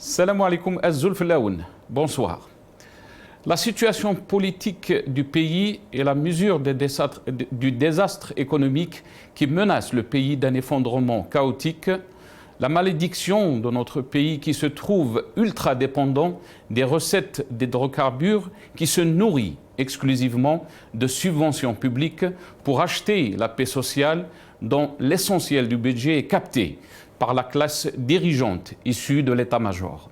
Salam alaikum az-Zulf Laoun. Bonsoir. La situation politique du pays et la mesure du désastre économique qui menace le pays d'un effondrement chaotique, la malédiction de notre pays qui se trouve ultra dépendant des recettes d'hydrocarbures qui se nourrit exclusivement de subventions publiques pour acheter la paix sociale dont l'essentiel du budget est capté par la classe dirigeante issue de l'état-major.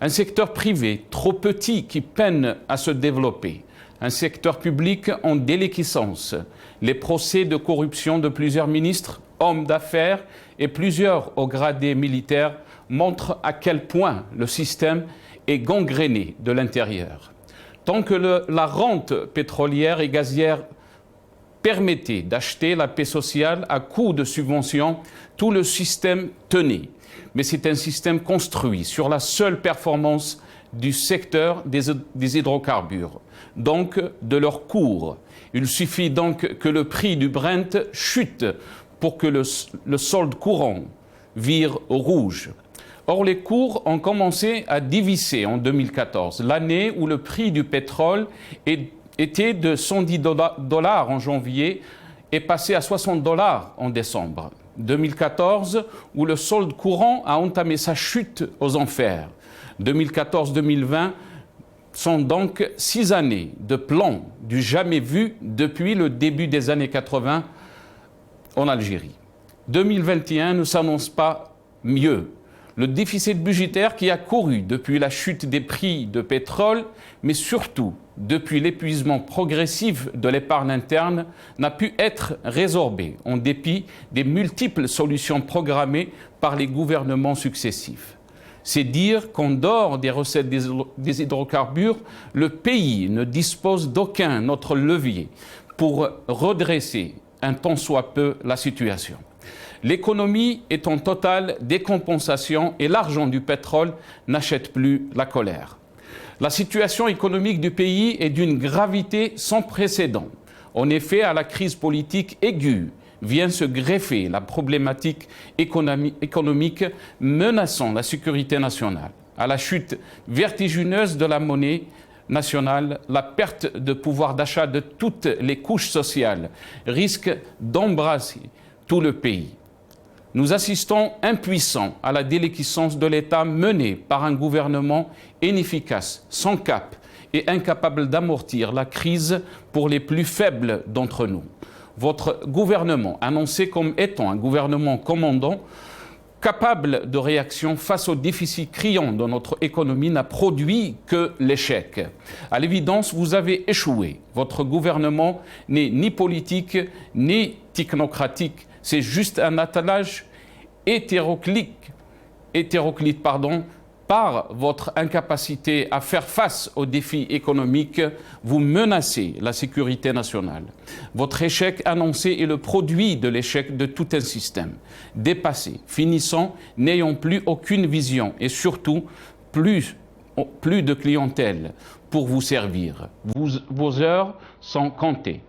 Un secteur privé trop petit qui peine à se développer, un secteur public en déliquescence, les procès de corruption de plusieurs ministres, hommes d'affaires et plusieurs hauts gradés militaires montrent à quel point le système est gangréné de l'intérieur. Tant que la rente pétrolière et gazière permettait d'acheter la paix sociale à coût de subventions, tout le système tenait. Mais c'est un système construit sur la seule performance du secteur des hydrocarbures, donc de leur cours. Il suffit donc que le prix du Brent chute pour que le solde courant vire au rouge. Or, les cours ont commencé à diviser en 2014, l'année où le prix du pétrole était de 110 dollars en janvier et passé à 60 dollars en décembre. 2014, où le solde courant a entamé sa chute aux enfers. 2014-2020 sont donc 6 années de plan du jamais vu depuis le début des années 80 en Algérie. 2021 ne s'annonce pas mieux. Le déficit budgétaire qui a couru depuis la chute des prix de pétrole, mais surtout depuis l'épuisement progressif de l'épargne interne, n'a pu être résorbé en dépit des multiples solutions programmées par les gouvernements successifs. C'est dire qu'en dehors des recettes des hydrocarbures, le pays ne dispose d'aucun autre levier pour redresser un tant soit peu la situation. L'économie est en totale décompensation et l'argent du pétrole n'achète plus la colère. La situation économique du pays est d'une gravité sans précédent. En effet, à la crise politique aiguë vient se greffer la problématique économique menaçant la sécurité nationale. À la chute vertigineuse de la monnaie nationale, la perte de pouvoir d'achat de toutes les couches sociales risque d'embrasser tout le pays. Nous assistons impuissants à la déliquescence de l'État mené par un gouvernement inefficace, sans cap et incapable d'amortir la crise pour les plus faibles d'entre nous. Votre gouvernement, annoncé comme étant un gouvernement commandant, capable de réaction face aux déficits criants de notre économie, n'a produit que l'échec. À l'évidence, vous avez échoué. Votre gouvernement n'est ni politique ni technocratique. C'est juste un attelage hétéroclite, par votre incapacité à faire face aux défis économiques, vous menacez la sécurité nationale. Votre échec annoncé est le produit de l'échec de tout un système, dépassé, finissant, n'ayant plus aucune vision et surtout plus de clientèle pour vous servir. Vos heures sont comptées.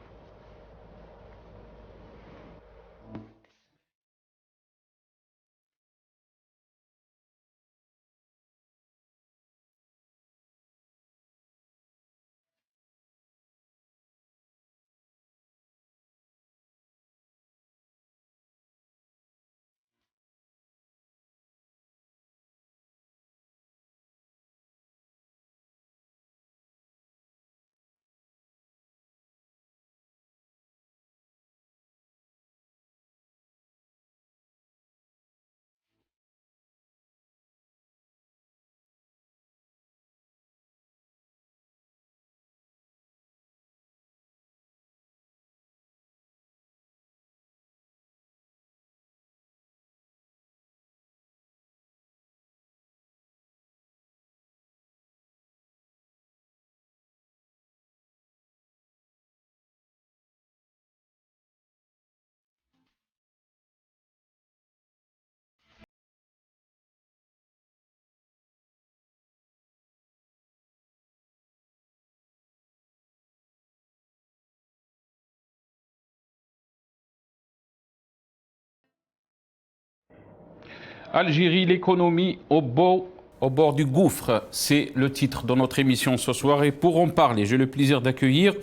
Algérie, l'économie au bord au bord du gouffre, c'est le titre de notre émission ce soir. Et pour en parler, j'ai le plaisir d'accueillir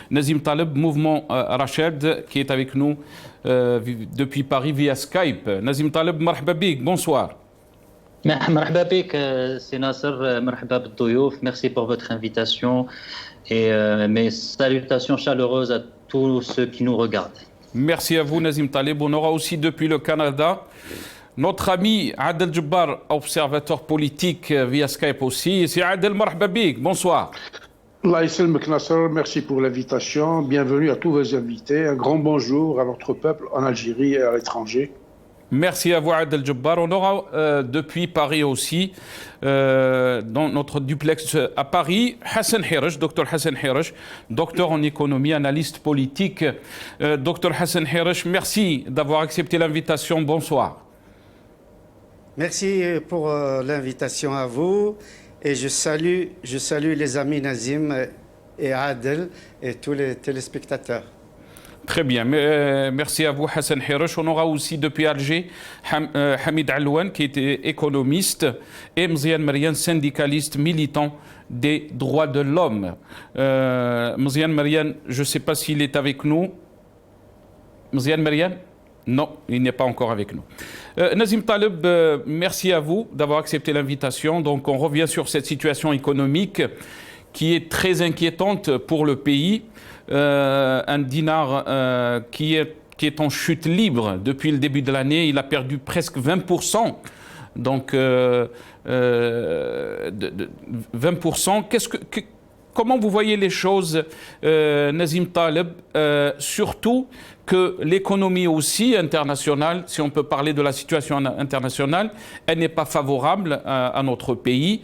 Nazim Taleb, Mouvement Rached, qui est avec nous depuis Paris via Skype. Nazim Taleb, marhaba bik, bonsoir. مرحبا بك سي ناصر مرحبا بالضيوف merci pour votre invitation et mes salutations chaleureuses à tous ceux qui nous regardent. Merci à vous Nazim Taleb. On aura aussi depuis le Canada notre ami Adel Jabbar, observateur politique via Skype aussi. C'est Adel, marhaba bik, bonsoir. Allah yasselmek Nasser, merci pour l'invitation. Bienvenue à tous vos invités. Un grand bonjour à notre peuple en Algérie et à l'étranger. Merci à vous Adel Jabbar. On aura depuis Paris aussi, dans notre duplex à Paris, Hassan Hiraj, docteur Hassan Hiraj, docteur en économie, analyste politique. Docteur Hassan Hiraj, merci d'avoir accepté l'invitation. Bonsoir. Merci pour l'invitation à vous et je salue les amis Nazim et Adel et tous les téléspectateurs. Très bien, merci à vous Hassan Hiraj. On aura aussi depuis Alger Hamid Alouane qui était économiste et Mziane Mariane, syndicaliste militant des droits de l'homme. Mziane Mariane, je ne sais pas s'il est avec nous. Mziane Mariane? Non, il n'est pas encore avec nous. Nazim Taleb, merci à vous d'avoir accepté l'invitation. Donc on revient sur cette situation économique qui est très inquiétante pour le pays. Un dinar qui est en chute libre depuis le début de l'année. Il a perdu presque 20%. Donc 20%. Comment vous voyez les choses, Nazim Taleb, surtout que l'économie aussi internationale, si on peut parler de la situation internationale, elle n'est pas favorable à notre pays,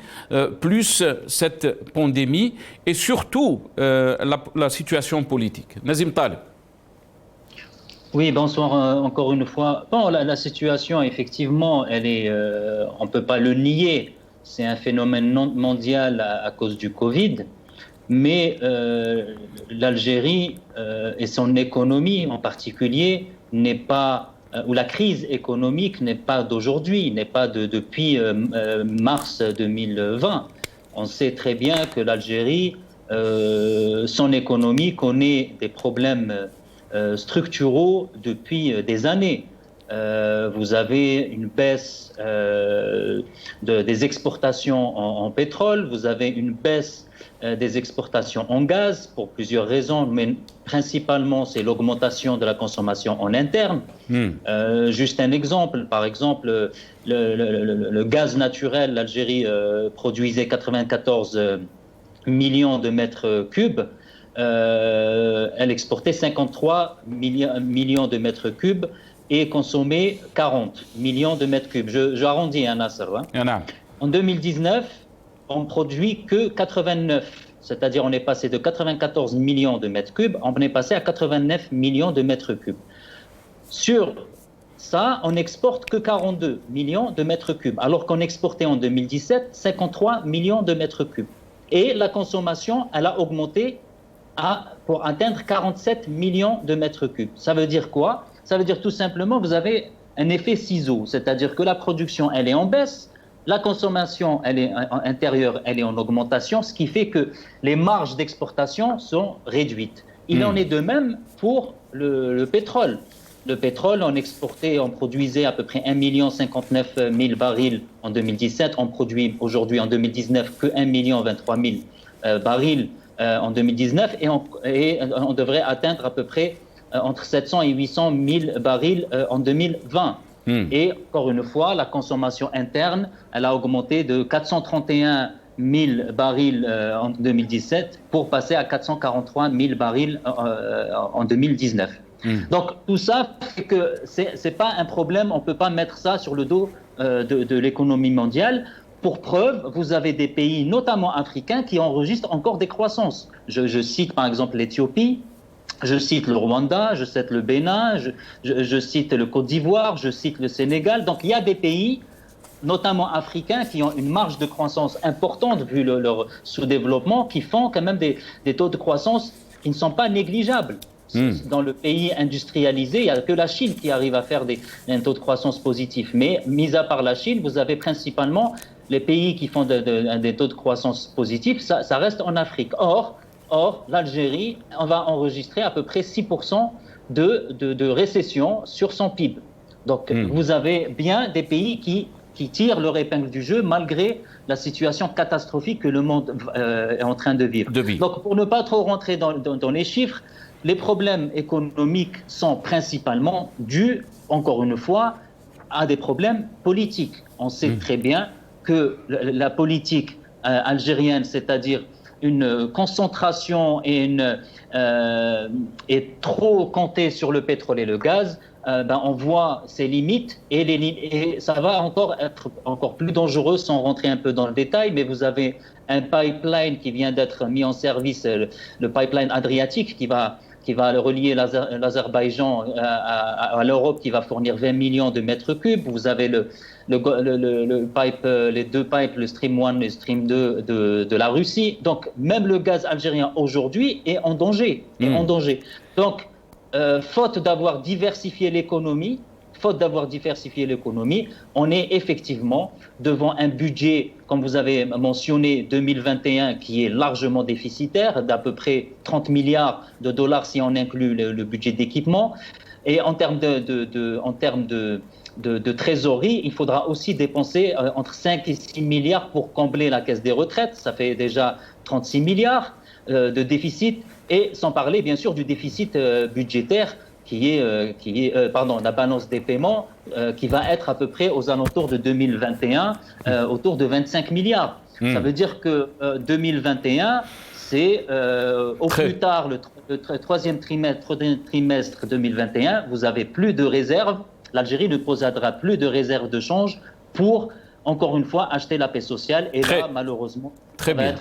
plus cette pandémie et surtout la situation politique. Nazim Taleb. Oui, bonsoir encore une fois. Bon, la situation, effectivement, elle est, on ne peut pas le nier, c'est un phénomène mondial à cause du Covid. Mais l'Algérie et son économie en particulier n'est pas, ou la crise économique n'est pas d'aujourd'hui, n'est pas depuis mars 2020. On sait très bien que l'Algérie, son économie connaît des problèmes structuraux depuis des années. Vous avez une baisse des exportations en pétrole, vous avez une baisse des exportations en gaz pour plusieurs raisons, mais principalement c'est l'augmentation de la consommation en interne. Juste un exemple, par exemple, le gaz naturel, l'Algérie produisait 94 millions de mètres cubes, elle exportait 53 millions de mètres cubes et consommait 40 millions de mètres cubes. Je arrondis, Nasser. En 2019, on produit que 89, c'est-à-dire on est passé de 94 millions de mètres cubes, on est passé à 89 millions de mètres cubes. Sur ça, on n'exporte que 42 millions de mètres cubes, alors qu'on exportait en 2017 53 millions de mètres cubes. Et la consommation, elle a augmenté pour atteindre 47 millions de mètres cubes. Ça veut dire quoi? Ça veut dire tout simplement que vous avez un effet ciseau, c'est-à-dire que la production, elle est en baisse, la consommation intérieure, elle est en augmentation, ce qui fait que les marges d'exportation sont réduites. Il en est de même pour le pétrole. Le pétrole, on produisait à peu près 1 059 000 barils en 2017. On produit aujourd'hui en 2019 que 1 023 000 barils en 2019 et on devrait atteindre à peu près entre 700 et 800 000 barils en 2020. Et encore une fois, la consommation interne, elle a augmenté de 431 000 barils en 2017 pour passer à 443 000 barils en 2019. Donc tout ça fait que c'est pas un problème, on peut pas mettre ça sur le dos de l'économie mondiale. Pour preuve, vous avez des pays, notamment africains, qui enregistrent encore des croissances. Je cite par exemple l'Éthiopie, je cite le Rwanda, je cite le Bénin, je cite le Côte d'Ivoire, je cite le Sénégal. Donc il y a des pays, notamment africains, qui ont une marge de croissance importante vu leur sous-développement, qui font quand même des taux de croissance qui ne sont pas négligeables. Dans le pays industrialisé, il n'y a que la Chine qui arrive à faire un taux de croissance positif. Mais mis à part la Chine, vous avez principalement les pays qui font des taux de croissance positifs, ça reste en Afrique. Or l'Algérie, on va enregistrer à peu près 6% de récession sur son PIB. Donc, vous avez bien des pays qui tirent leur épingle du jeu malgré la situation catastrophique que le monde est en train de vivre. Donc, pour ne pas trop rentrer dans les chiffres, les problèmes économiques sont principalement dus, encore une fois, à des problèmes politiques. On sait très bien que la politique algérienne, c'est-à-dire une concentration et trop compter sur le pétrole et le gaz, on voit ses limites et ça va être encore plus dangereux sans rentrer un peu dans le détail, mais vous avez un pipeline qui vient d'être mis en service, le pipeline adriatique qui va relier l'Azerbaïdjan à l'Europe, qui va fournir 20 millions de mètres cubes. Vous avez les deux pipes, le Stream 1 et le Stream 2 de la Russie. Donc, même le gaz algérien aujourd'hui est en danger. Donc, faute d'avoir diversifié l'économie, on est effectivement devant un budget, comme vous avez mentionné, 2021, qui est largement déficitaire, d'à peu près 30 milliards de dollars si on inclut le budget d'équipement. Et en termes de trésorerie, il faudra aussi dépenser entre 5 et 6 milliards pour combler la caisse des retraites. Ça fait déjà 36 milliards de déficit, et sans parler bien sûr du déficit budgétaire la balance des paiements qui va être à peu près aux alentours de 2021, autour de 25 milliards. Ça veut dire que 2021, c'est plus tard, le troisième trimestre 2021, vous avez plus de réserves. L'Algérie ne possédera plus de réserves de change pour, encore une fois, acheter la paix sociale. Et là, malheureusement, très bien.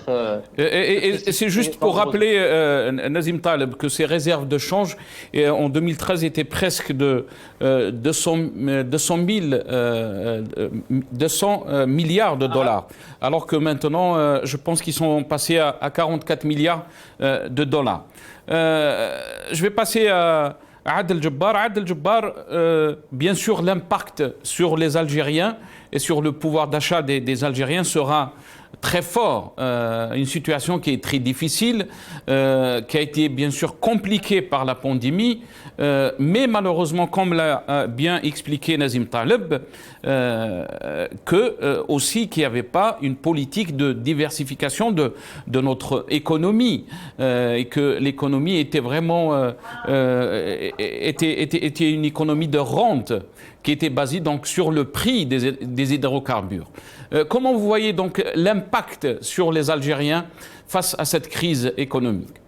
Et c'est juste pour rappeler, Nazim Taleb, que ces réserves de change, en 2013, étaient presque de 200 milliards de dollars. Alors que maintenant, je pense qu'ils sont passés à 44 milliards de dollars. Je vais passer à Adel Jabbar. Adel Jabbar, bien sûr, l'impact sur les Algériens et sur le pouvoir d'achat des Algériens sera très fort. Une situation qui est très difficile, qui a été bien sûr compliquée par la pandémie, mais malheureusement, comme l'a bien expliqué Nazim Taleb, aussi qu'il n'y avait pas une politique de diversification de notre économie, et que l'économie était vraiment était une économie de rente qui était basée donc sur le prix des hydrocarbures. Comment vous voyez donc l'impact sur les Algériens face à cette crise économique?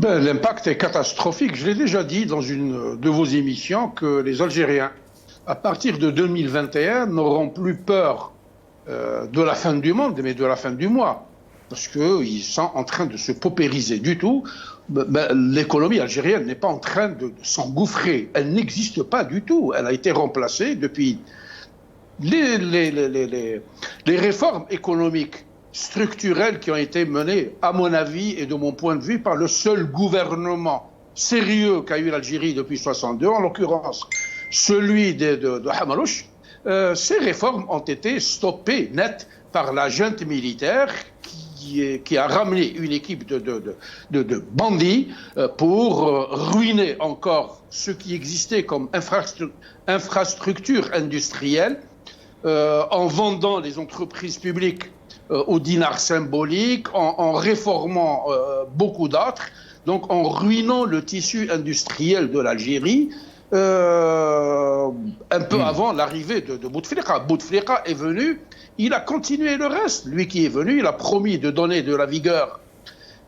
L'impact est catastrophique. Je l'ai déjà dit dans une de vos émissions que les Algériens, à partir de 2021, n'auront plus peur de la fin du monde, mais de la fin du mois, parce qu'ils sont en train de se paupériser du tout. L'économie algérienne n'est pas en train de s'engouffrer. Elle n'existe pas du tout. Elle a été remplacée depuis les réformes économiques structurelles qui ont été menées, à mon avis et de mon point de vue, par le seul gouvernement sérieux qu'a eu l'Algérie depuis 1962, en l'occurrence celui de Hamalouche. Ces réformes ont été stoppées net par la junte militaire qui a ramené une équipe de bandits pour ruiner encore ce qui existait comme infrastructure industrielle, en vendant les entreprises publiques au dinar symbolique, en réformant beaucoup d'autres, donc en ruinant le tissu industriel de l'Algérie, un peu avant l'arrivée de Bouteflika. Bouteflika est venu, il a continué le reste. Lui qui est venu, il a promis de donner de la vigueur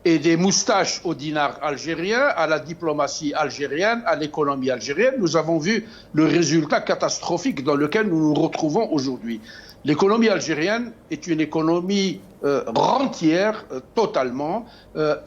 et des moustaches au dinar algérien, à la diplomatie algérienne, à l'économie algérienne. Nous avons vu le résultat catastrophique dans lequel nous nous retrouvons aujourd'hui. L'économie algérienne est une économie rentière, totalement.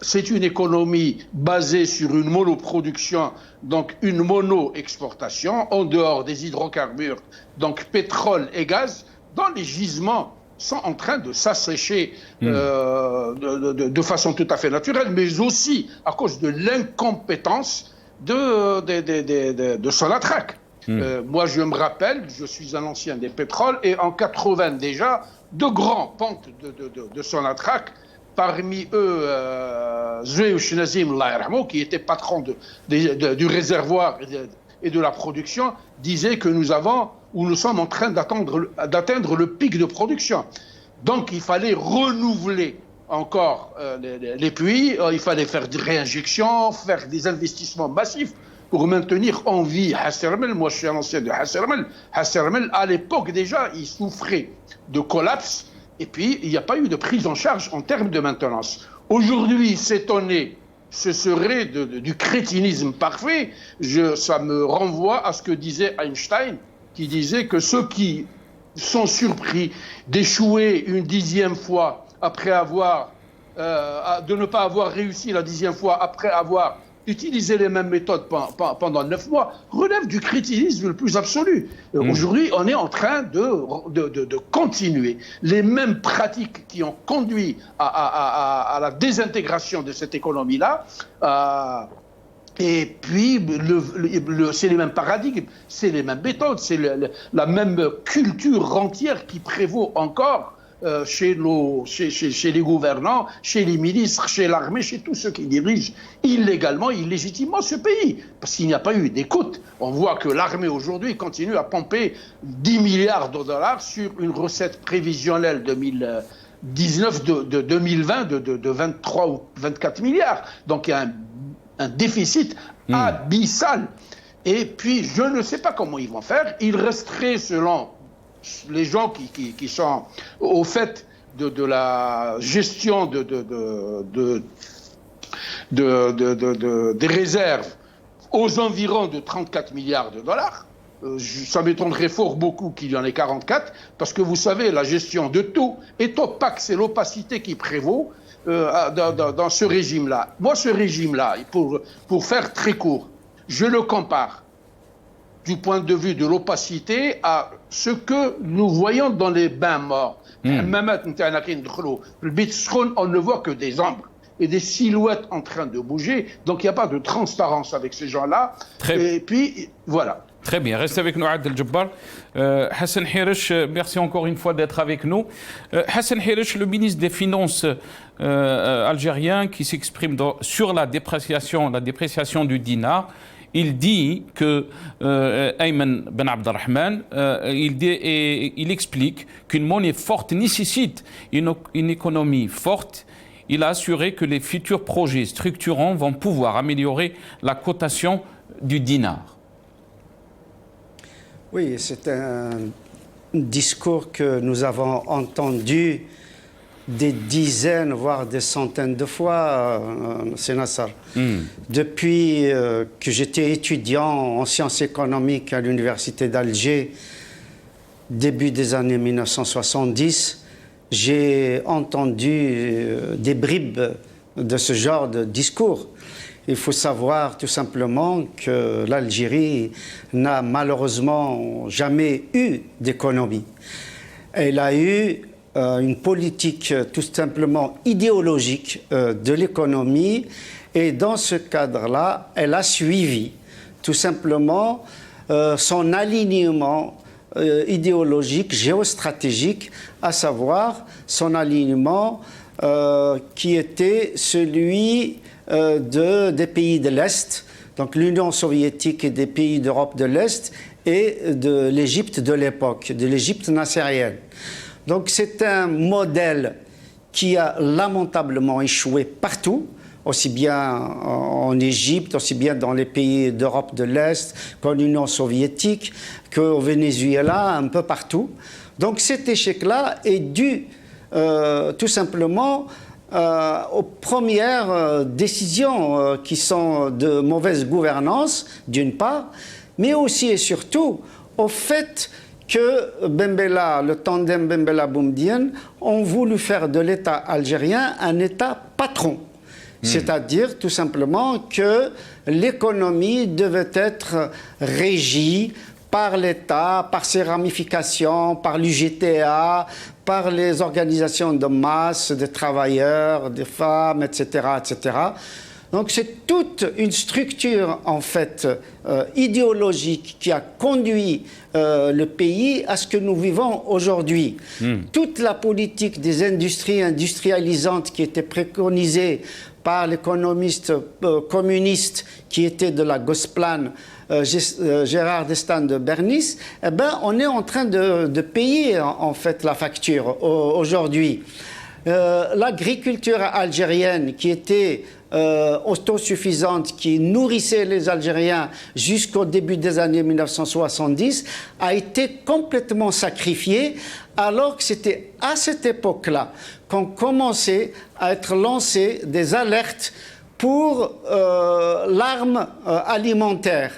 C'est une économie basée sur une monoproduction, donc une mono-exportation, en dehors des hydrocarbures, donc pétrole et gaz, dont les gisements sont en train de s'assécher de façon tout à fait naturelle, mais aussi à cause de l'incompétence de Sonatrach. Moi, je me rappelle, je suis un ancien des pétroles, et en 80 déjà, de grands pontes de Sonatrach, parmi eux, Zouéouch Nazim, qui était patron du réservoir et de la production, disait que nous sommes en train d'atteindre le pic de production. Donc, il fallait renouveler encore les puits, il fallait faire des réinjections, faire des investissements massifs pour maintenir en vie Hassermel. Moi, je suis un ancien de Hassermel. Hassermel, à l'époque déjà, il souffrait de collapse, et puis il n'y a pas eu de prise en charge en termes de maintenance. Aujourd'hui, s'étonner, ce serait du crétinisme parfait. Ça me renvoie à ce que disait Einstein, qui disait que ceux qui sont surpris d'échouer une 10e fois après de ne pas avoir réussi la 10e fois après avoir utilisé les mêmes méthodes pendant 9 mois, relèvent du crétinisme le plus absolu. Aujourd'hui, on est en train de continuer les mêmes pratiques qui ont conduit à la désintégration de cette économie-là. Et puis, c'est les mêmes paradigmes, c'est les mêmes méthodes, c'est la même culture entière qui prévaut encore chez les gouvernants, chez les ministres, chez l'armée, chez tous ceux qui dirigent illégalement, illégitimement ce pays. Parce qu'il n'y a pas eu d'écoute. On voit que l'armée aujourd'hui continue à pomper 10 milliards de dollars sur une recette prévisionnelle 2019 de 2020 de 23 ou 24 milliards. Donc il y a un déficit abyssal. Et puis, je ne sais pas comment ils vont faire. Il resterait, selon les gens qui sont au fait de la gestion des réserves, aux environs de 34 milliards de dollars. Ça m'étonnerait fort beaucoup qu'il y en ait 44, parce que vous savez, la gestion de tout est opaque, c'est l'opacité qui prévaut dans ce régime-là. Moi, ce régime-là, pour faire très court, je le compare du point de vue de l'opacité à ce que nous voyons dans les bains morts. On ne voit que des ombres et des silhouettes en train de bouger. Donc il n'y a pas de transparence avec ces gens-là. Et puis voilà. Très bien, restez avec nous, Adel Jabbar. Hassan Hirish, merci encore une fois d'être avec nous. Hassan Hirish, le ministre des Finances algérien, qui s'exprime sur la dépréciation du dinar. Il dit que Ayman Ben Abdelrahman, il explique qu'une monnaie forte nécessite une économie forte. Il a assuré que les futurs projets structurants vont pouvoir améliorer la cotation du dinar. Oui, c'est un discours que nous avons entendu des dizaines, voire des centaines de fois, c'est Nassar. Depuis que j'étais étudiant en sciences économiques à l'université d'Alger, début des années 1970, j'ai entendu des bribes de ce genre de discours. Il faut savoir tout simplement que l'Algérie n'a malheureusement jamais eu d'économie. Elle a eu une politique tout simplement idéologique de l'économie, et dans ce cadre-là, elle a suivi tout simplement son alignement idéologique, géostratégique, à savoir son alignement qui était celui des pays de l'Est, donc l'Union soviétique et des pays d'Europe de l'Est, et de l'Égypte de l'époque, de l'Égypte nassérienne. Donc c'est un modèle qui a lamentablement échoué partout, aussi bien en Égypte, aussi bien dans les pays d'Europe de l'Est, qu'en Union soviétique, qu'au Venezuela, un peu partout. Donc cet échec-là est dû tout simplement aux premières décisions qui sont de mauvaise gouvernance, d'une part, mais aussi et surtout au fait que Bembella, le tandem Bembella-Boumediene, ont voulu faire de l'État algérien un État patron. C'est-à-dire tout simplement que l'économie devait être régie par l'État, par ses ramifications, par l'UGTA, par les organisations de masse, des travailleurs, des femmes, etc., etc. Donc c'est toute une structure en fait idéologique qui a conduit le pays à ce que nous vivons aujourd'hui. Toute la politique des industries industrialisantes qui était préconisée par l'économiste communiste qui était de la Gosplan, Gérard d'Estaing de Bernis, eh ben, on est en train de payer en fait la facture aujourd'hui. L'agriculture algérienne qui était autosuffisante, qui nourrissait les Algériens jusqu'au début des années 1970, a été complètement sacrifiée, alors que c'était à cette époque-là qu'on commençait à être lancées des alertes pour l'arme alimentaire.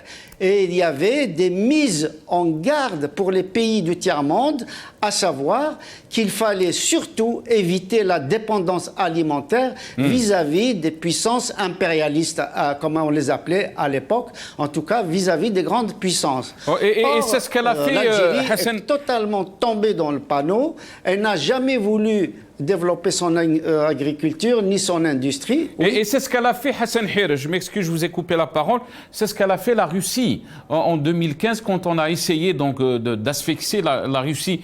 Et il y avait des mises en garde pour les pays du tiers-monde, à savoir qu'il fallait surtout éviter la dépendance alimentaire vis-à-vis des puissances impérialistes, comme on les appelait à l'époque, en tout cas vis-à-vis des grandes puissances. Et c'est ce qu'elle a fait, l'Algérie Hassan. est totalement tombée dans le panneau. Elle n'a jamais voulu développer son agriculture ni son industrie. Oui. Et c'est ce qu'elle a fait, Hassan Hirj. Je m'excuse, je vous ai coupé la parole. C'est ce qu'elle a fait la Russie en 2015 quand on a essayé donc d'asphyxier la Russie.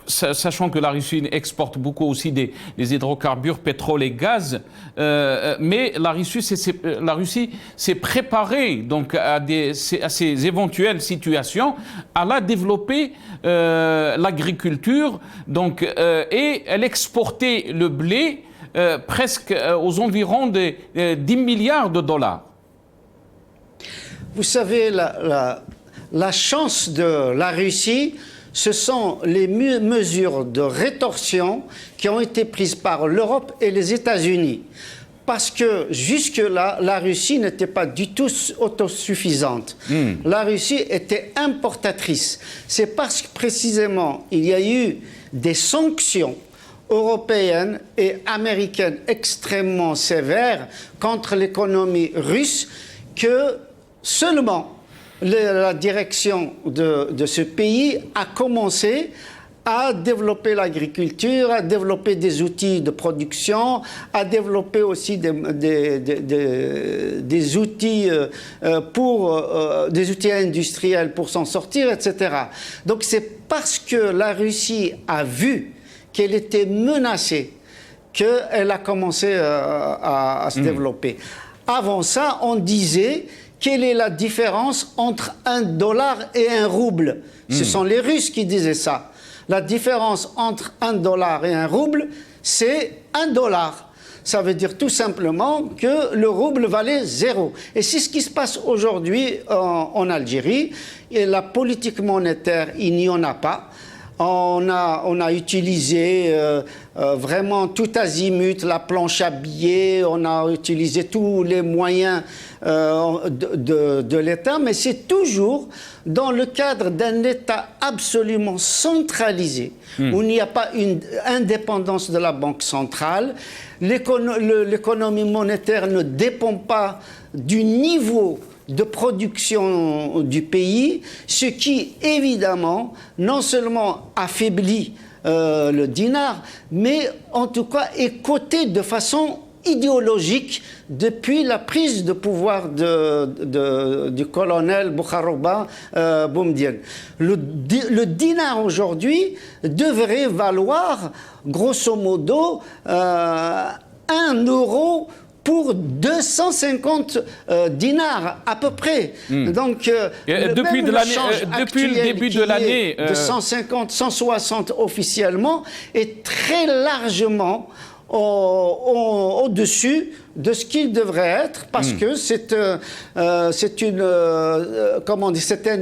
Sachant que la Russie exporte beaucoup aussi des hydrocarbures, pétrole et gaz, mais la Russie s'est préparée donc à ces éventuelles situations. Elle a développé l'agriculture, donc et elle exportait le blé presque aux environs de 10 milliards de dollars. Vous savez, la chance de la Russie, ce sont les mesures de rétorsion qui ont été prises par l'Europe et les États-Unis. Parce que jusque-là, la Russie n'était pas du tout autosuffisante. La Russie était importatrice. C'est parce que précisément, il y a eu des sanctions européennes et américaines extrêmement sévères contre l'économie russe que seulement la direction de ce pays a commencé à développer l'agriculture, à développer des outils de production, à développer aussi des outils des outils industriels pour s'en sortir, etc. Donc c'est parce que la Russie a vu qu'elle était menacée qu'elle a commencé à se développer. Avant ça, on disait: quelle est la différence entre $1 et un rouble? Ce sont les Russes qui disaient ça. La différence entre $1 et un rouble, c'est $1. Ça veut dire tout simplement que le rouble valait 0. Et c'est ce qui se passe aujourd'hui en Algérie. Et la politique monétaire, il n'y en a pas. On a utilisé vraiment tout azimut, la planche à billets, on a utilisé tous les moyens de l'État, mais c'est toujours dans le cadre d'un État absolument centralisé, où il n'y a pas une indépendance de la Banque centrale. L'économie monétaire ne dépend pas du niveau de production du pays, ce qui évidemment non seulement affaiblit le dinar, mais en tout cas est coté de façon idéologique depuis la prise de pouvoir du colonel Boukhrouba Boumedienne. Le dinar aujourd'hui devrait valoir grosso modo 1 euro pour 250 dinars à peu près. Donc, depuis le début de l'année, de 150, 160 officiellement, est très largement au-dessus de ce qu'il devrait être, parce que c'est un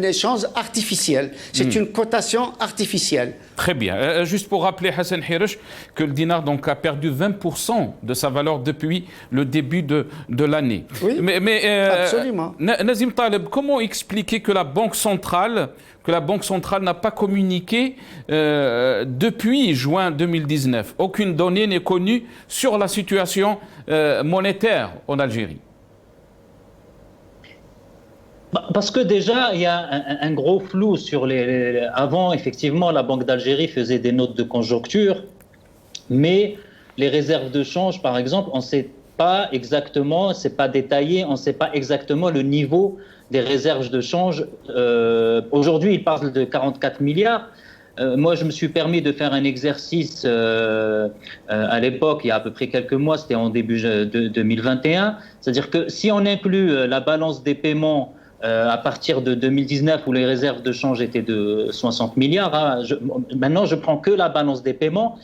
échange artificiel, c'est une cotation artificielle. Très bien. Juste pour rappeler, Hassan Hirj, que le dinar donc a perdu 20% de sa valeur depuis le début de l'année. Oui, absolument. Nazim Taleb, comment expliquer que la Banque centrale n'a pas communiqué depuis juin 2019? Aucune donnée n'est connue sur la situation monétaire en Algérie. Parce que déjà, il y a un gros flou sur Avant, effectivement, la Banque d'Algérie faisait des notes de conjoncture, mais les réserves de change, par exemple, on sait pas exactement, c'est pas détaillé, on ne sait pas exactement le niveau des réserves de change. Aujourd'hui, il parle de 44 milliards. Moi, je me suis permis de faire un exercice à l'époque, il y a à peu près quelques mois, c'était en début de 2021. C'est-à-dire que si on inclut la balance des paiements à partir de 2019, où les réserves de change étaient de 60 milliards, hein, maintenant je prends que la balance des paiements.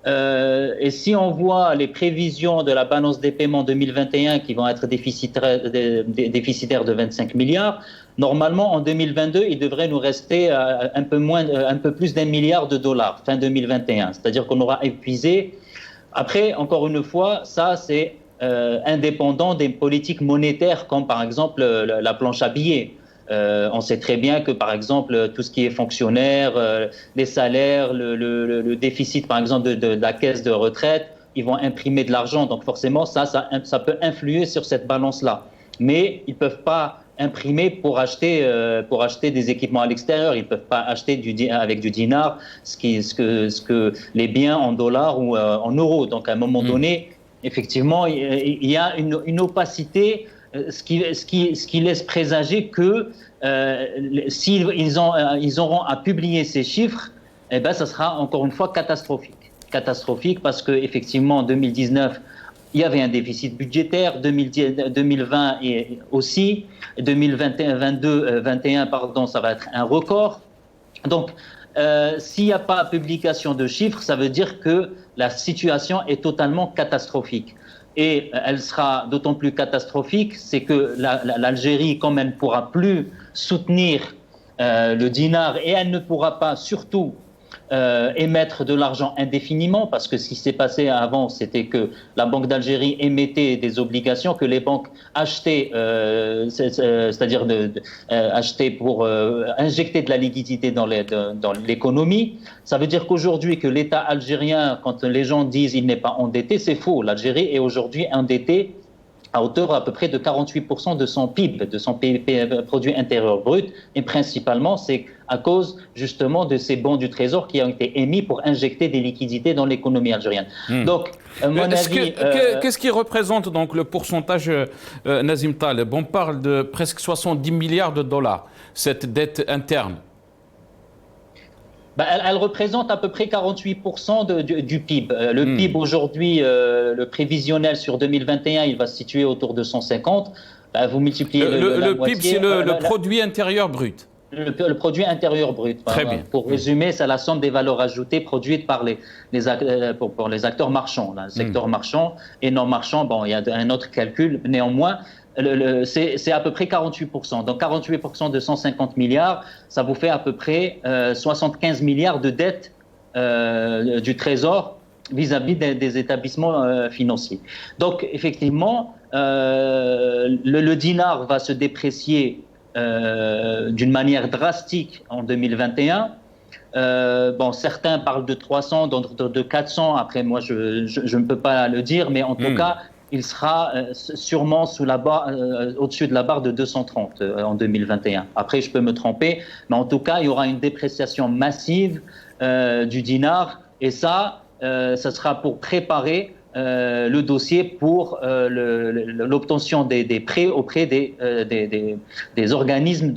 Et si on voit les prévisions de la balance des paiements 2021 qui vont être déficitaires de 25 milliards, normalement en 2022, il devrait nous rester un peu plus d'1 milliard de dollars fin 2021. C'est-à-dire qu'on aura épuisé. Après, encore une fois, ça c'est indépendant des politiques monétaires comme par exemple la planche à billets. On sait très bien que, par exemple, tout ce qui est fonctionnaire, les salaires, le déficit, par exemple, de la caisse de retraite, ils vont imprimer de l'argent. Donc, forcément, ça peut influer sur cette balance-là. Mais ils ne peuvent pas imprimer pour acheter des équipements à l'extérieur. Ils ne peuvent pas acheter avec du dinar ce que les biens en dollars ou en euros. Donc, à un moment donné, effectivement, il y a une opacité. Ce qui laisse présager que s'ils auront à publier ces chiffres, eh ben, ça sera encore une fois catastrophique. Catastrophique parce qu'effectivement, en 2019, il y avait un déficit budgétaire, 2020 aussi, 2021, pardon, ça va être un record. Donc, s'il n'y a pas publication de chiffres, ça veut dire que la situation est totalement catastrophique. Et elle sera d'autant plus catastrophique, c'est que l'Algérie, comme elle ne pourra plus soutenir le dinar et elle ne pourra pas surtout émettre de l'argent indéfiniment, parce que ce qui s'est passé avant, c'était que la Banque d'Algérie émettait des obligations que les banques achetaient, c'est-à-dire acheter pour injecter de la liquidité dans l'économie. Ça veut dire qu'aujourd'hui, que l'État algérien, quand les gens disent qu'il n'est pas endetté, c'est faux. L'Algérie est aujourd'hui endettée à hauteur à peu près de 48% de son PIB, de son produit intérieur brut, et principalement c'est à cause justement de ces bons du Trésor qui ont été émis pour injecter des liquidités dans l'économie algérienne. Donc, à mon avis... Qu'est-ce qui représente donc le pourcentage, Nazim Taleb? On parle de presque 70 milliards de dollars, cette dette interne. Elle représente à peu près 48% du PIB. Le PIB aujourd'hui, le prévisionnel sur 2021, il va se situer autour de 150. Vous multipliez le PIB, c'est le produit intérieur brut. Le produit intérieur brut. Très bien. Pour résumer, c'est la somme des valeurs ajoutées produites par pour les acteurs marchands. Le secteur marchand et non marchand, bon, il y a un autre calcul. Néanmoins, c'est à peu près 48%. Donc 48% de 150 milliards, ça vous fait à peu près 75 milliards de dettes du Trésor vis-à-vis des établissements financiers. Donc effectivement, le dinar va se déprécier d'une manière drastique en 2021. Certains parlent de 300, d'autres de 400. Après, moi, je ne peux pas le dire, mais en tout cas, il sera sûrement au-dessus de la barre de 230 en 2021. Après, je peux me tromper, mais en tout cas, il y aura une dépréciation massive du dinar, et ça sera pour préparer le dossier pour l'obtention des prêts auprès des organismes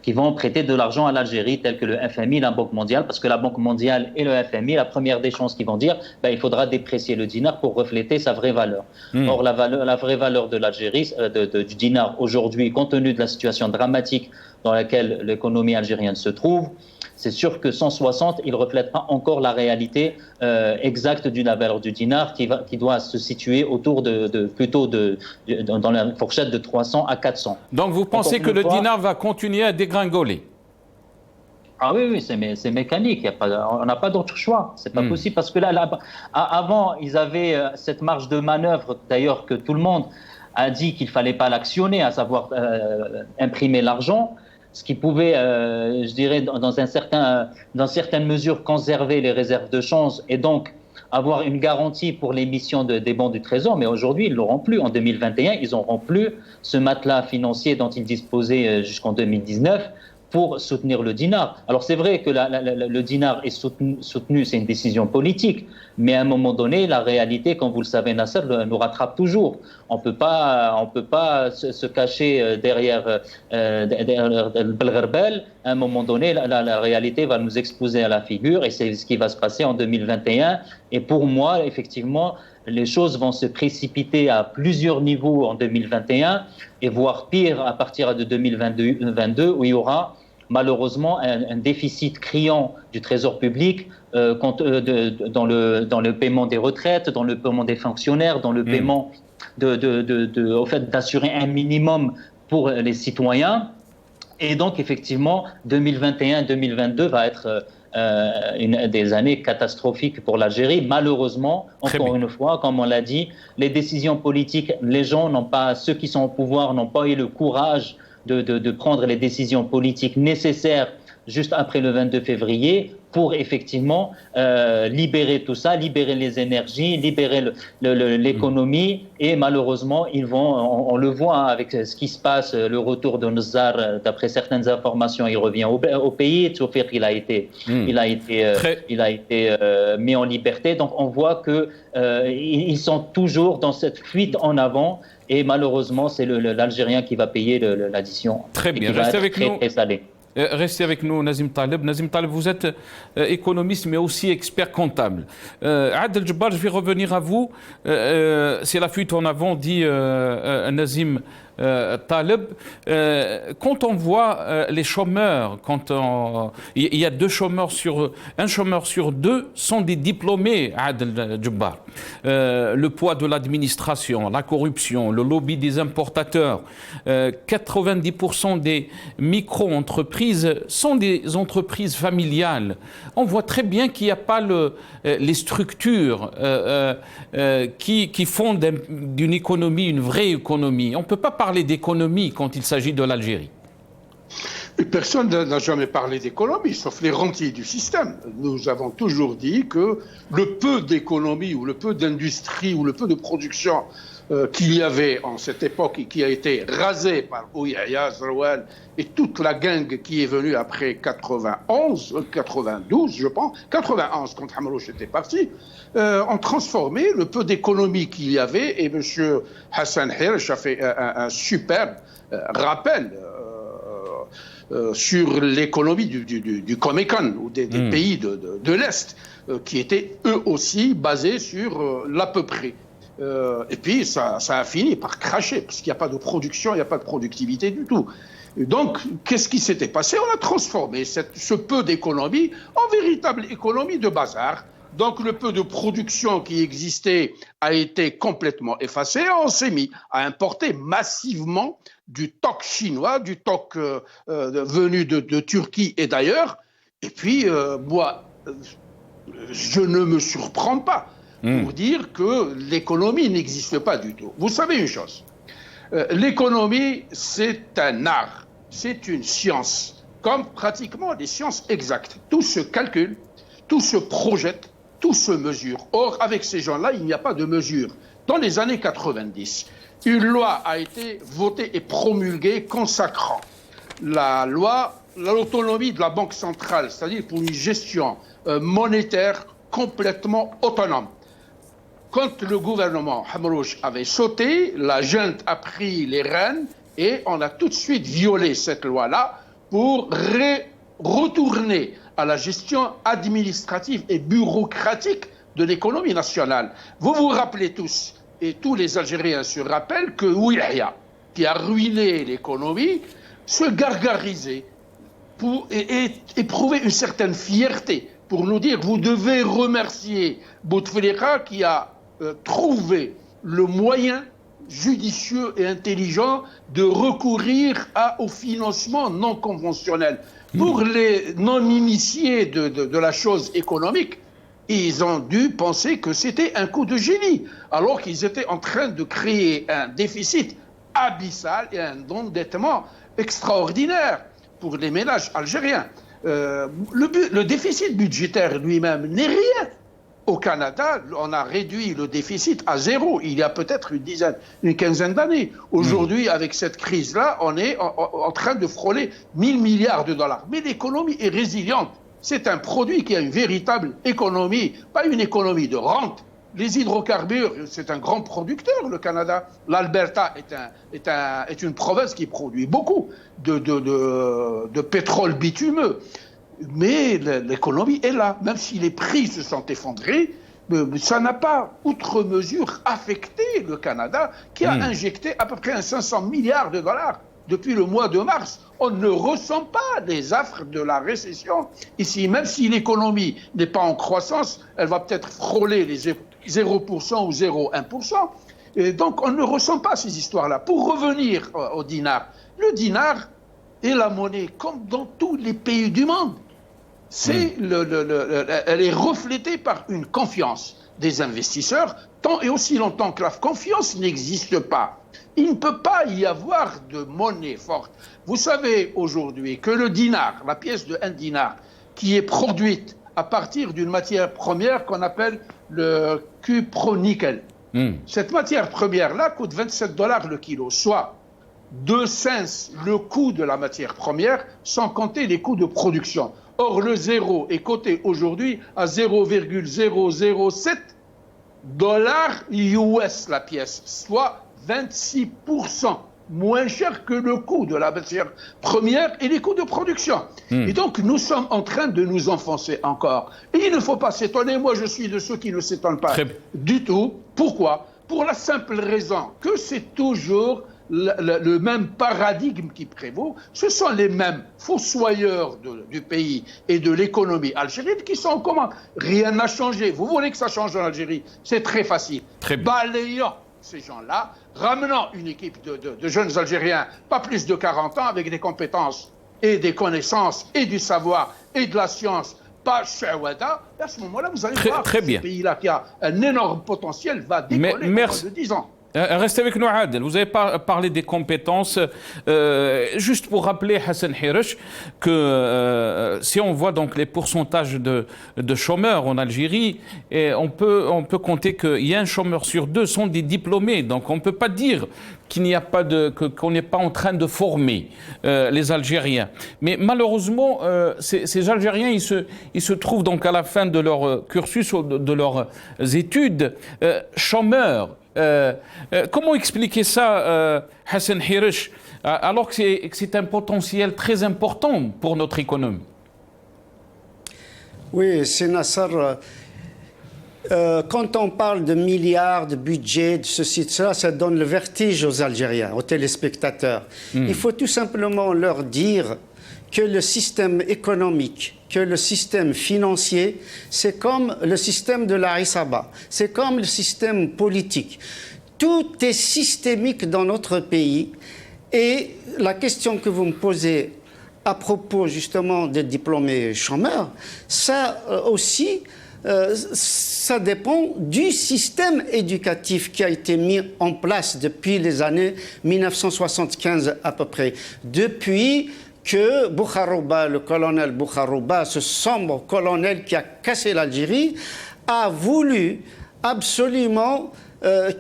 qui vont prêter de l'argent à l'Algérie, tels que le FMI, la Banque mondiale, parce que la Banque mondiale et le FMI, la première des choses qu'ils vont dire, il faudra déprécier le dinar pour refléter sa vraie valeur. Or, la vraie valeur de l'Algérie, du dinar aujourd'hui, compte tenu de la situation dramatique dans laquelle l'économie algérienne se trouve, c'est sûr que 160, il ne reflète pas encore la réalité exacte de la valeur du dinar qui doit se situer autour plutôt dans la fourchette de 300 à 400. Donc vous pensez que le dinar va continuer à dégringoler? Ah oui, c'est mécanique. On n'a pas d'autre choix. C'est pas possible parce que là, avant, ils avaient cette marge de manœuvre, d'ailleurs, que tout le monde a dit qu'il ne fallait pas l'actionner, à savoir imprimer l'argent. Ce qui pouvait, je dirais, dans certaines mesures, conserver les réserves de change et donc avoir une garantie pour l'émission des bons du Trésor. Mais aujourd'hui, ils ne l'auront plus. En 2021, ils n'auront plus ce matelas financier dont ils disposaient jusqu'en 2019 pour soutenir le dinar. Alors c'est vrai que le dinar est soutenu, c'est une décision politique, mais à un moment donné, la réalité, comme vous le savez, Nasser, nous rattrape toujours. On peut pas se cacher derrière le Belgharbel. À un moment donné, la réalité va nous exploser à la figure, et c'est ce qui va se passer en 2021. Et pour moi, effectivement, les choses vont se précipiter à plusieurs niveaux en 2021, et voire pire à partir de 2022, où il y aura malheureusement un déficit criant du trésor public dans le paiement des retraites, dans le paiement des fonctionnaires, dans le paiement au fait d'assurer un minimum pour les citoyens. Et donc effectivement 2021-2022 va être des années catastrophiques pour l'Algérie. Malheureusement, encore une fois, comme on l'a dit, les décisions politiques, ceux qui sont au pouvoir n'ont pas eu le courage de prendre les décisions politiques nécessaires juste après le 22 février pour effectivement libérer tout ça, libérer les énergies, libérer l'économie. Et malheureusement, on le voit avec ce qui se passe, le retour de Nzar, d'après certaines informations, il revient au pays. Tsoufir, il a été mis en liberté. Donc on voit qu'ils sont toujours dans cette fuite en avant. Et malheureusement, c'est l'Algérien qui va payer l'addition. Très bien, restez avec nous. Restez avec nous, Nazim Taleb. Nazim Taleb, vous êtes économiste, mais aussi expert comptable. Adel Djebbar, je vais revenir à vous. C'est la fuite en avant, dit Nazim Taleb. Quand on voit les chômeurs, il y a un chômeur sur deux sont des diplômés, Adel Djebbar. Le poids de l'administration, la corruption, le lobby des importateurs, 90% des micro-entreprises sont des entreprises familiales. On voit très bien qu'il n'y a pas les structures qui font d'une économie une vraie économie. On ne peut pas parler d'économie quand il s'agit de l'Algérie. Personne n'a jamais parlé d'économie, sauf les rentiers du système. Nous avons toujours dit que le peu d'économie ou le peu d'industrie ou le peu de production qu'il y avait en cette époque et qui a été rasé par Ouya, Zrouane et toute la gang qui est venue après 92, je pense, 91 quand Hamrouch était parti, ont transformé le peu d'économie qu'il y avait. Et M. Hassan Hirsch a fait un superbe rappel sur l'économie du Comecon ou des pays de l'Est, qui étaient eux aussi basés sur l'à peu près. Et puis ça a fini par cracher, parce qu'il n'y a pas de production, il n'y a pas de productivité du tout. Et donc, qu'est-ce qui s'était passé? On a transformé ce peu d'économie en véritable économie de bazar. Donc, le peu de production qui existait a été complètement effacé. On s'est mis à importer massivement du toc chinois, du toc venu de Turquie et d'ailleurs. Et puis, moi, je ne me surprends pas pour dire que l'économie n'existe pas du tout. Vous savez une chose, l'économie, c'est un art, c'est une science, comme pratiquement des sciences exactes. Tout se calcule, tout se projette, tout se mesure. Or, avec ces gens-là, il n'y a pas de mesure. Dans les années 90, une loi a été votée et promulguée consacrant l'autonomie de la Banque centrale, c'est-à-dire pour une gestion monétaire complètement autonome. Quand le gouvernement Hamrouch avait sauté, la junte a pris les rênes et on a tout de suite violé cette loi-là pour retourner à la gestion administrative et bureaucratique de l'économie nationale. Vous vous rappelez tous, et tous les Algériens se rappellent, que Ouya, qui a ruiné l'économie, se gargarisait et éprouvait une certaine fierté pour nous dire: vous devez remercier Bouteflika qui a trouvé le moyen judicieux et intelligent de recourir au financement non conventionnel. Pour les non-initiés de la chose économique, ils ont dû penser que c'était un coup de génie, alors qu'ils étaient en train de créer un déficit abyssal et un endettement extraordinaire pour les ménages algériens. Le déficit budgétaire lui-même n'est rien. Au Canada, on a réduit le déficit à zéro il y a peut-être une quinzaine d'années. Aujourd'hui, avec cette crise-là, on est en train de frôler 1000 milliards de dollars. Mais l'économie est résiliente. C'est un produit qui a une véritable économie, pas une économie de rente. Les hydrocarbures, c'est un grand producteur, le Canada. L'Alberta est une province qui produit beaucoup de pétrole bitumeux. Mais l'économie est là. Même si les prix se sont effondrés, ça n'a pas, outre mesure, affecté le Canada, qui a injecté à peu près 500 milliards de dollars depuis le mois de mars. On ne ressent pas les affres de la récession ici. Même si l'économie n'est pas en croissance, elle va peut-être frôler les 0% ou 0,1%. Et donc, on ne ressent pas ces histoires-là. Pour revenir au dinar, le dinar est la monnaie, comme dans tous les pays du monde. Elle est reflétée par une confiance des investisseurs, tant et aussi longtemps que la confiance n'existe pas. Il ne peut pas y avoir de monnaie forte. Vous savez aujourd'hui que le dinar, la pièce de 1 dinar, qui est produite à partir d'une matière première qu'on appelle le cupronickel. Cette matière première-là coûte 27 $ le kilo, soit 2 cents le coût de la matière première, sans compter les coûts de production. Or, le zéro est coté aujourd'hui à 0,007 $ US la pièce, soit 26% moins cher que le coût de la matière première et les coûts de production. Et donc, nous sommes en train de nous enfoncer encore. Et il ne faut pas s'étonner, moi je suis de ceux qui ne s'étonnent pas du tout. Pourquoi? Pour la simple raison que c'est toujours le même paradigme qui prévaut. Ce sont les mêmes fossoyeurs du pays et de l'économie algérienne qui sont en commande. Rien n'a changé. Vous voulez que ça change en Algérie? C'est très facile. Balayons ces gens-là, ramenant une équipe de jeunes Algériens, pas plus de 40 ans, avec des compétences et des connaissances et du savoir et de la science, pas Chawada. À ce moment-là, vous allez voir que ce pays-là qui a un énorme potentiel va décoller pendant 10 ans. Restez avec nous, Adel. Vous avez parlé des compétences. Juste pour rappeler, Hassan Hiresh, que si on voit donc les pourcentages de chômeurs en Algérie, et on peut compter qu'il y a un chômeur sur 2 sont des diplômés. Donc on ne peut pas dire qu'il n'y a pas qu'on n'est pas en train de former les Algériens. Mais malheureusement, ces Algériens, ils se trouvent donc à la fin de leur cursus, de leurs études, chômeurs. Comment expliquer ça, Hassan Hiresh, alors que c'est un potentiel très important pour notre économie? Oui, c'est Nassar. Quand on parle de milliards, de budget, de ceci, de cela, ça donne le vertige aux Algériens, aux téléspectateurs. Il faut tout simplement leur dire que le système économique, que le système financier, c'est comme le système de la Isaba, c'est comme le système politique. Tout est systémique dans notre pays. Et la question que vous me posez à propos justement des diplômés chômeurs, ça aussi, ça dépend du système éducatif qui a été mis en place depuis les années 1975 à peu près. Depuis que Bouharouba, le colonel Bouharouba, ce sombre colonel qui a cassé l'Algérie, a voulu absolument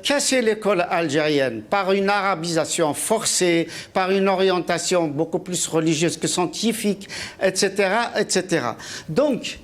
casser l'école algérienne par une arabisation forcée, par une orientation beaucoup plus religieuse que scientifique, etc., etc. Donc,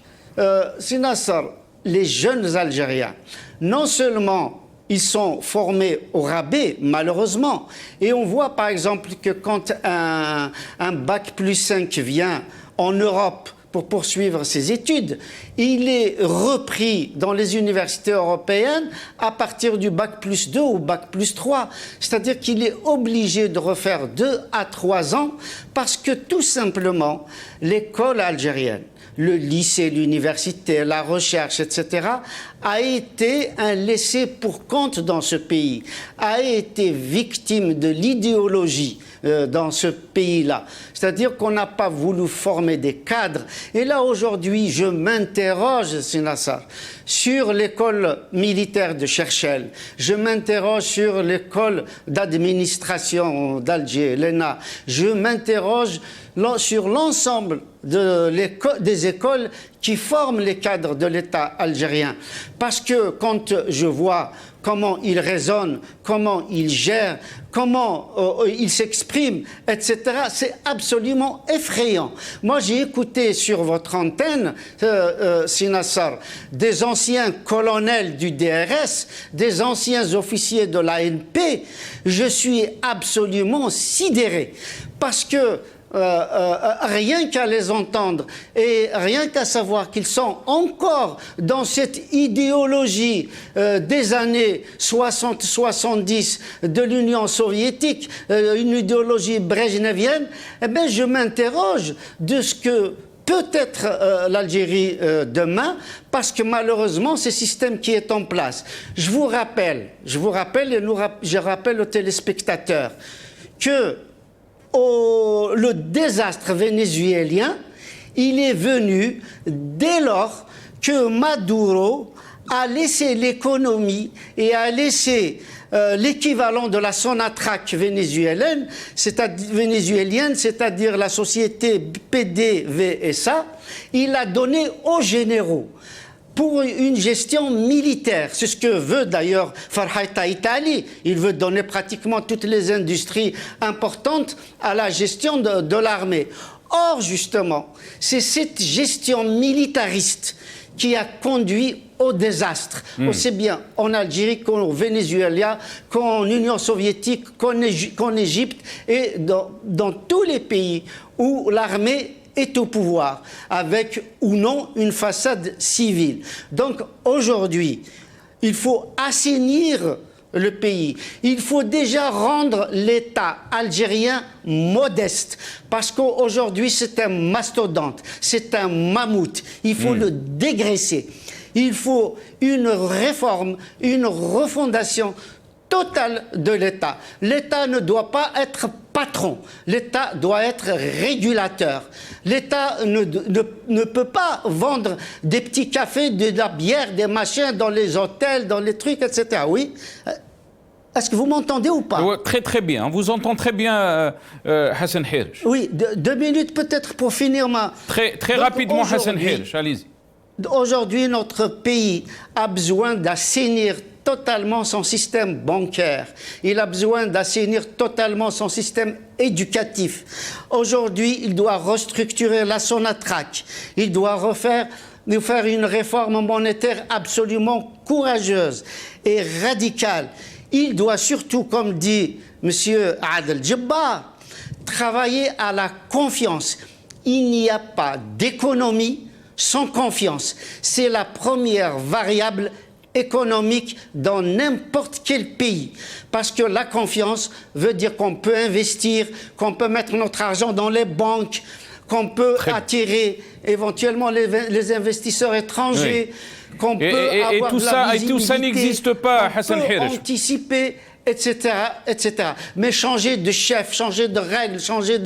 c'est Nassar, les jeunes Algériens, non seulement ils sont formés au rabais, malheureusement. Et on voit par exemple que quand un bac plus 5 vient en Europe pour poursuivre ses études, il est repris dans les universités européennes à partir du bac plus 2 ou bac plus 3. C'est-à-dire qu'il est obligé de refaire 2 à 3 ans parce que tout simplement, l'école algérienne, le lycée, l'université, la recherche, etc., a été un laissé-pour-compte dans ce pays, a été victime de l'idéologie dans ce pays-là. C'est-à-dire qu'on n'a pas voulu former des cadres. Et là, aujourd'hui, je m'interroge, Sinassar, sur l'école militaire de Cherchel. Je m'interroge sur l'école d'administration d'Alger, l'ENA. Je m'interroge sur l'ensemble des écoles qui forment les cadres de l'État algérien. Parce que quand je vois comment ils raisonnent, comment ils gèrent, comment ils s'expriment, etc., c'est absolument effrayant. Moi, j'ai écouté sur votre antenne, Sinassar, des anciens colonels du DRS, des anciens officiers de l'ANP. Je suis absolument sidéré. Parce que rien qu'à les entendre et rien qu'à savoir qu'ils sont encore dans cette idéologie des années 60-70 de l'Union soviétique, une idéologie brejnevienne, eh bien, je m'interroge de ce que peut être l'Algérie demain, parce que malheureusement, c'est ce système qui est en place. Je vous rappelle et je rappelle aux téléspectateurs que le désastre vénézuélien, il est venu dès lors que Maduro a laissé l'économie et a laissé l'équivalent de la Sonatrach vénézuélienne, c'est-à-dire la société PDVSA, il a donné aux généraux pour une gestion militaire. C'est ce que veut d'ailleurs Farhat Italie. Il veut donner pratiquement toutes les industries importantes à la gestion de l'armée. Or, justement, c'est cette gestion militariste qui a conduit au désastre, aussi bien en Algérie qu'au Venezuela, qu'en Union soviétique, qu'en Égypte et dans tous les pays où l'armée est au pouvoir, avec ou non une façade civile. Donc aujourd'hui, il faut assainir le pays. Il faut déjà rendre l'État algérien modeste, parce qu'aujourd'hui c'est un mastodonte, c'est un mammouth. Il faut le dégraisser. Il faut une réforme, une refondation totale de l'État. L'État ne doit pas être patron, l'État doit être régulateur. L'État ne peut pas vendre des petits cafés, de la bière, des machins dans les hôtels, dans les trucs, etc. Oui. Est-ce que vous m'entendez ou pas? Ouais, très très bien, on vous entend très bien, Hassan Hirsch. Oui, 2 minutes peut-être pour finir ma... Très rapidement, Hassan Hirsch, allez-y. Aujourd'hui, notre pays a besoin d'assainir totalement son système bancaire. Il a besoin d'assainir totalement son système éducatif. Aujourd'hui, il doit restructurer la Sonatrach. Il doit faire une réforme monétaire absolument courageuse et radicale. Il doit surtout, comme dit M. Adel Djebbar, travailler à la confiance. Il n'y a pas d'économie sans confiance. C'est la première variable économique dans n'importe quel pays. Parce que la confiance veut dire qu'on peut investir, qu'on peut mettre notre argent dans les banques, qu'on peut attirer éventuellement les investisseurs étrangers, qu'on peut avoir de la visibilité, tout ça n'existe pas, Hassan Hirsch. Anticiper, etc., etc. Mais changer de chef, changer de règles, changer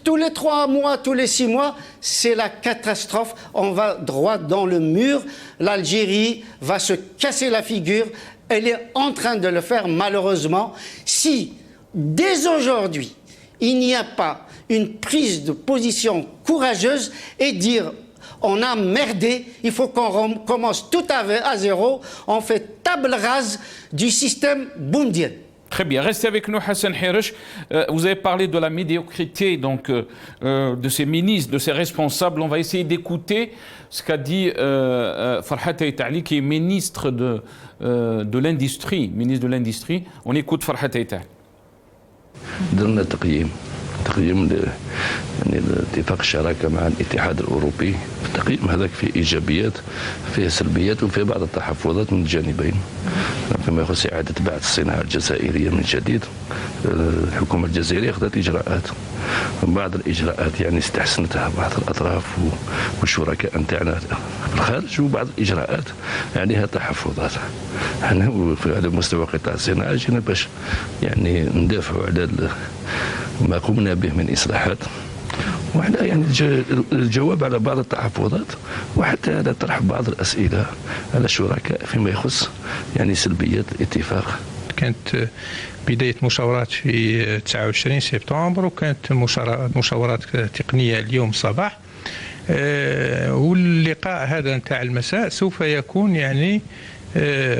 tous les 3 mois, tous les 6 mois, c'est la catastrophe. On va droit dans le mur. L'Algérie va se casser la figure. Elle est en train de le faire, malheureusement. Si, dès aujourd'hui, il n'y a pas une prise de position courageuse et dire on a merdé, il faut qu'on commence tout à zéro, on fait table rase du système boundien. Très bien, restez avec nous, Hassan Hirsch. Vous avez parlé de la médiocrité donc, de ces ministres, de ces responsables. On va essayer d'écouter ce qu'a dit Farhat Italie, qui est ministre de l'Industrie. On écoute Farhat Italie. تقييم يعني اتفاق الشراكه مع الاتحاد الاوروبي. التقييم هذاك فيه ايجابيات فيه سلبيات وفيه بعض التحفظات من الجانبين فيما يخص اعاده بعث الصناعه الجزائريه من جديد. الحكومه الجزائريه اخذت اجراءات، بعض الاجراءات يعني استحسنتها بعض الاطراف والشركاء نتاعنا في الخارج، وبعض الاجراءات عليها تحفظات. احنا على مستوى قطاع الصناعه جينا باش يعني ندافعوا على ما قمنا به من إصلاحات، وحنا يعني الجواب على بعض التحفظات وحتى على طرح بعض الأسئلة على الشركاء فيما يخص يعني سلبيات الاتفاق. كانت بداية مشاورات في 29 سبتمبر، وكانت مشاورات تقنية اليوم صباح. واللقاء هذا نتاع المساء سوف يكون يعني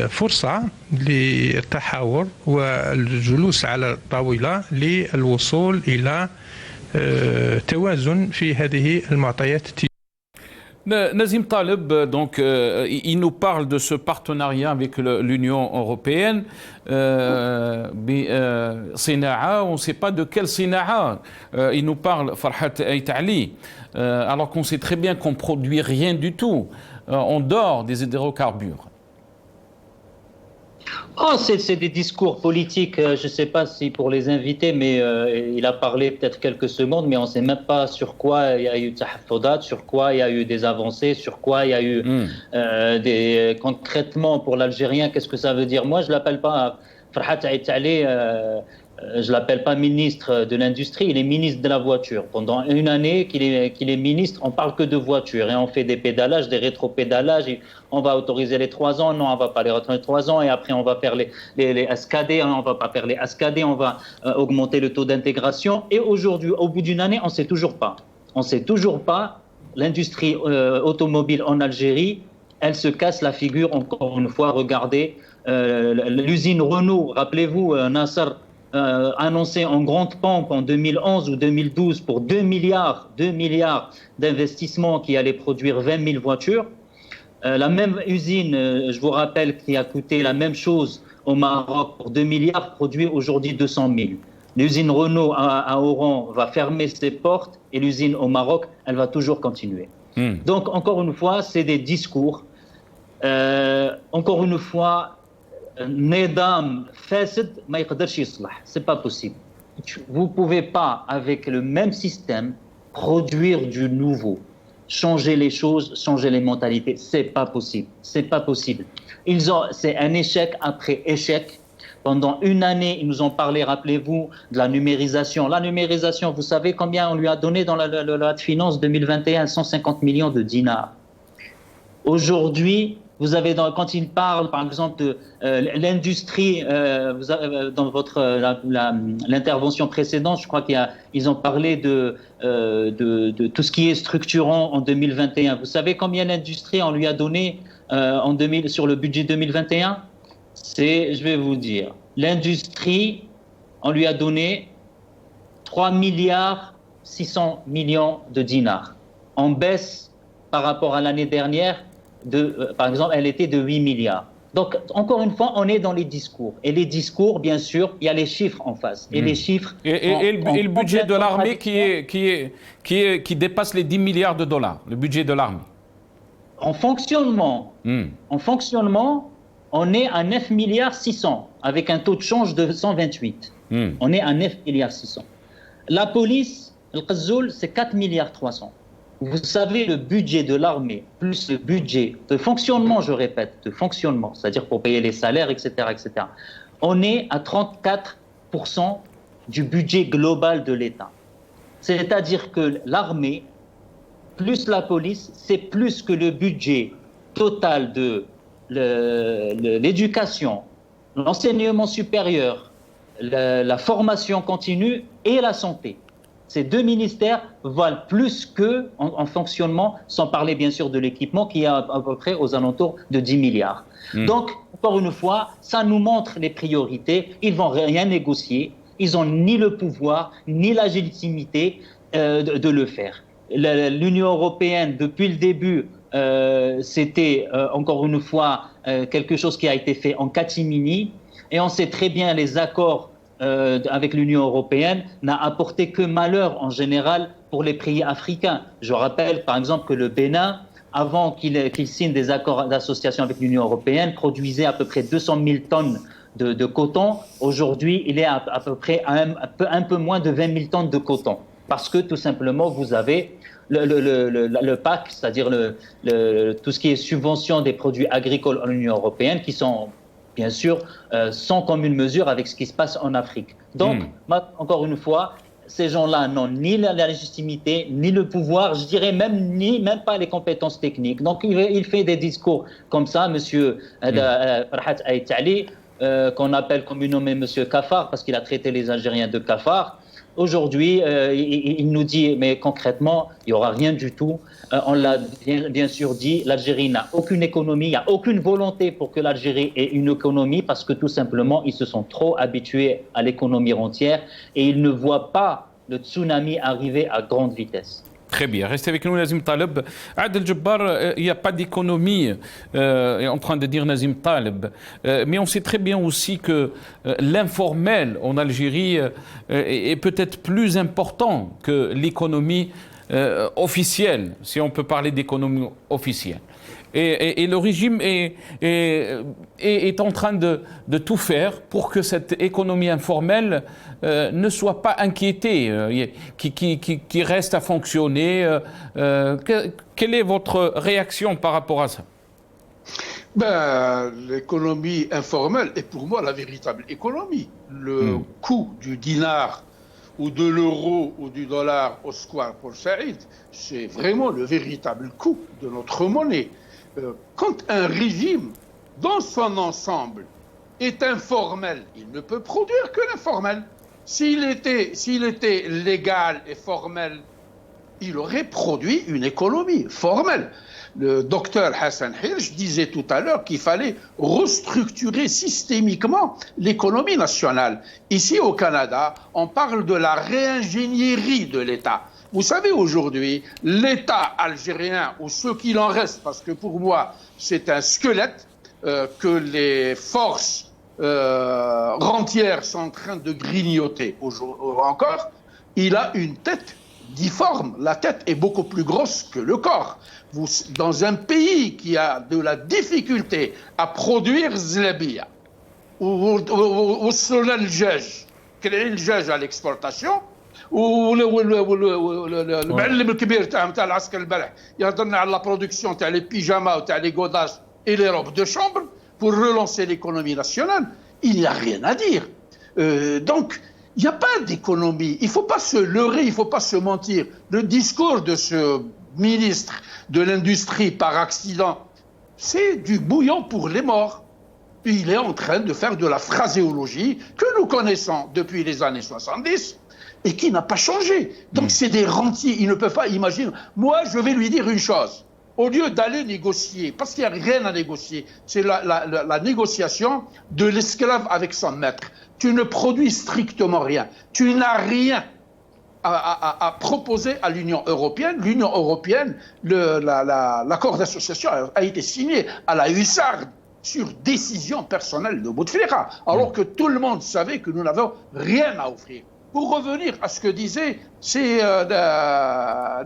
فرصة للتحاور والجلوس على الطاولة للوصول إلى توازن في هذه المعطيات. Nazim Taleb, donc, il nous parle de ce partenariat avec l'Union européenne. Sina'a, on ne sait pas de quel Sina'a. Il nous parle, Farhat Aït Ali, alors qu'on sait très bien qu'on ne produit rien du tout en dehors des hydrocarbures. Oh, c'est des discours politiques, je ne sais pas si pour les invités, mais il a parlé peut-être quelques secondes, mais on ne sait même pas sur quoi il y a eu tahaffudat, sur quoi il y a eu des avancées, sur quoi il y a eu concrètement pour l'Algérien, qu'est-ce que ça veut dire? Moi, je ne l'appelle pas Farhat Aït Ali, je ne l'appelle pas ministre de l'Industrie, il est ministre de la voiture. Pendant une année qu'il est ministre, on ne parle que de voiture et on fait des pédalages, des rétro-pédalages. On va autoriser les 3 ans, non, on ne va pas les autoriser 3 ans, et après on va faire les ASCAD, on ne va pas faire les ASCAD, on va augmenter le taux d'intégration. Et aujourd'hui, au bout d'une année, on ne sait toujours pas. On ne sait toujours pas. L'industrie automobile en Algérie, elle se casse la figure encore une fois. Regardez l'usine Renault, rappelez-vous, Nasser, annoncé en grande pompe en 2011 ou 2012 pour 2 milliards d'investissements qui allaient produire 20 000 voitures. La même usine, je vous rappelle, qui a coûté la même chose au Maroc pour 2 milliards, produit aujourd'hui 200 000. L'usine Renault à Oran va fermer ses portes et l'usine au Maroc, elle va toujours continuer. Donc, encore une fois, c'est des discours. Encore une fois, Nedam Fasid, c'est pas possible. Vous ne pouvez pas, avec le même système, produire du nouveau, changer les choses, changer les mentalités. C'est pas possible. C'est pas possible. C'est un échec après échec. Pendant une année, ils nous ont parlé, rappelez-vous, de la numérisation. La numérisation, vous savez combien on lui a donné dans la loi de finances 2021? 150 millions de dinars. Aujourd'hui, vous avez, quand il parle, par exemple, de l'industrie, dans l'intervention précédente, je crois qu'ils ont parlé de tout ce qui est structurant en 2021. Vous savez combien l'industrie on lui a donné sur le budget 2021? Je vais vous dire, l'industrie, on lui a donné 3 milliards 600 millions de dinars, en baisse par rapport à l'année dernière. Par exemple, elle était de 8 milliards. Donc, encore une fois, on est dans les discours. Et les discours, bien sûr, il y a les chiffres en face. Et les chiffres... Et le budget de l'armée qui dépasse les 10 milliards de dollars, le budget de l'armée. En fonctionnement, on est à 9 milliards 600, avec un taux de change de 128. On est à 9 milliards 600. La police, le Qazoul, c'est 4 milliards 300. Vous savez, le budget de l'armée, plus le budget de fonctionnement, je répète, de fonctionnement, c'est-à-dire pour payer les salaires, etc., etc., on est à 34% du budget global de l'État. C'est-à-dire que l'armée, plus la police, c'est plus que le budget total de l'éducation, l'enseignement supérieur, la formation continue et la santé. Ces deux ministères valent plus que en fonctionnement, sans parler bien sûr de l'équipement qui est à peu près aux alentours de 10 milliards. Donc, encore une fois, ça nous montre les priorités. Ils ne vont rien négocier. Ils n'ont ni le pouvoir, ni la légitimité de le faire. L'Union européenne, depuis le début, c'était encore une fois quelque chose qui a été fait en catimini. Et on sait très bien les accords avec l'Union européenne n'a apporté que malheur en général pour les pays africains. Je rappelle par exemple que le Bénin, avant qu'il signe des accords d'association avec l'Union européenne, produisait à peu près 200 000 tonnes de coton. Aujourd'hui, il est à peu près un peu moins de 20 000 tonnes de coton. Parce que tout simplement, vous avez le PAC, c'est-à-dire tout ce qui est subvention des produits agricoles en Union européenne, qui sont bien sûr, sans commune mesure avec ce qui se passe en Afrique. Donc, encore une fois, ces gens-là n'ont ni la légitimité, ni le pouvoir, je dirais même pas les compétences techniques. Donc, il fait des discours comme ça, M. Farhat Aït Ali. qu'on appelle communément M. Cafard, parce qu'il a traité les Algériens de cafards. Aujourd'hui, il nous dit, mais concrètement, il n'y aura rien du tout. On l'a bien sûr dit, l'Algérie n'a aucune économie, il n'y a aucune volonté pour que l'Algérie ait une économie, parce que tout simplement, ils se sont trop habitués à l'économie rentière et ils ne voient pas le tsunami arriver à grande vitesse. Très bien. Restez avec nous, Nazim Taleb. Adel Jabbar, il n'y a pas d'économie, est en train de dire Nazim Taleb. Mais on sait très bien aussi que l'informel en Algérie est peut-être plus important que l'économie officielle, si on peut parler d'économie officielle. Et le régime est en train de tout faire pour que cette économie informelle ne soit pas inquiétée, qui reste à fonctionner. Quelle est votre réaction par rapport à ça? L'économie informelle est pour moi la véritable économie. Le coût du dinar ou de l'euro ou du dollar au square pour Saïd, c'est vraiment le véritable coût de notre monnaie. Quand un régime, dans son ensemble, est informel, il ne peut produire que l'informel. S'il était légal et formel, il aurait produit une économie formelle. Le docteur Hassan Hirsch disait tout à l'heure qu'il fallait restructurer systémiquement l'économie nationale. Ici au Canada, on parle de la réingénierie de l'État. Vous savez, aujourd'hui, l'État algérien, ou ce qu'il en reste, parce que pour moi, c'est un squelette que les forces rentières sont en train de grignoter encore, il a une tête difforme. La tête est beaucoup plus grosse que le corps. Dans un pays qui a de la difficulté à produire zlabia, ou le à l'exportation, والمعلم الكبير تاع العسكر البارح يهضرنا على la production تاع les pyjamas تاع les godasses et les robes de chambre pour relancer l'économie nationale, il n'y a rien à dire. Donc, il n'y a pas d'économie. Il ne faut pas se leurrer, il ne faut pas se mentir. Le discours de ce ministre de l'Industrie par accident, c'est du bouillon pour les morts. Il est en train de faire de la phraséologie que nous connaissons depuis les années 70 et qui n'a pas changé. Donc c'est des rentiers, ils ne peuvent pas imaginer. Moi, je vais lui dire une chose. Au lieu d'aller négocier, parce qu'il n'y a rien à négocier, c'est la négociation de l'esclave avec son maître. Tu ne produis strictement rien. Tu n'as rien à proposer à l'Union européenne. L'Union européenne, l'accord d'association a été signé à la hussarde sur décision personnelle de Bouteflika, alors que tout le monde savait que nous n'avons rien à offrir. Pour revenir à ce que disait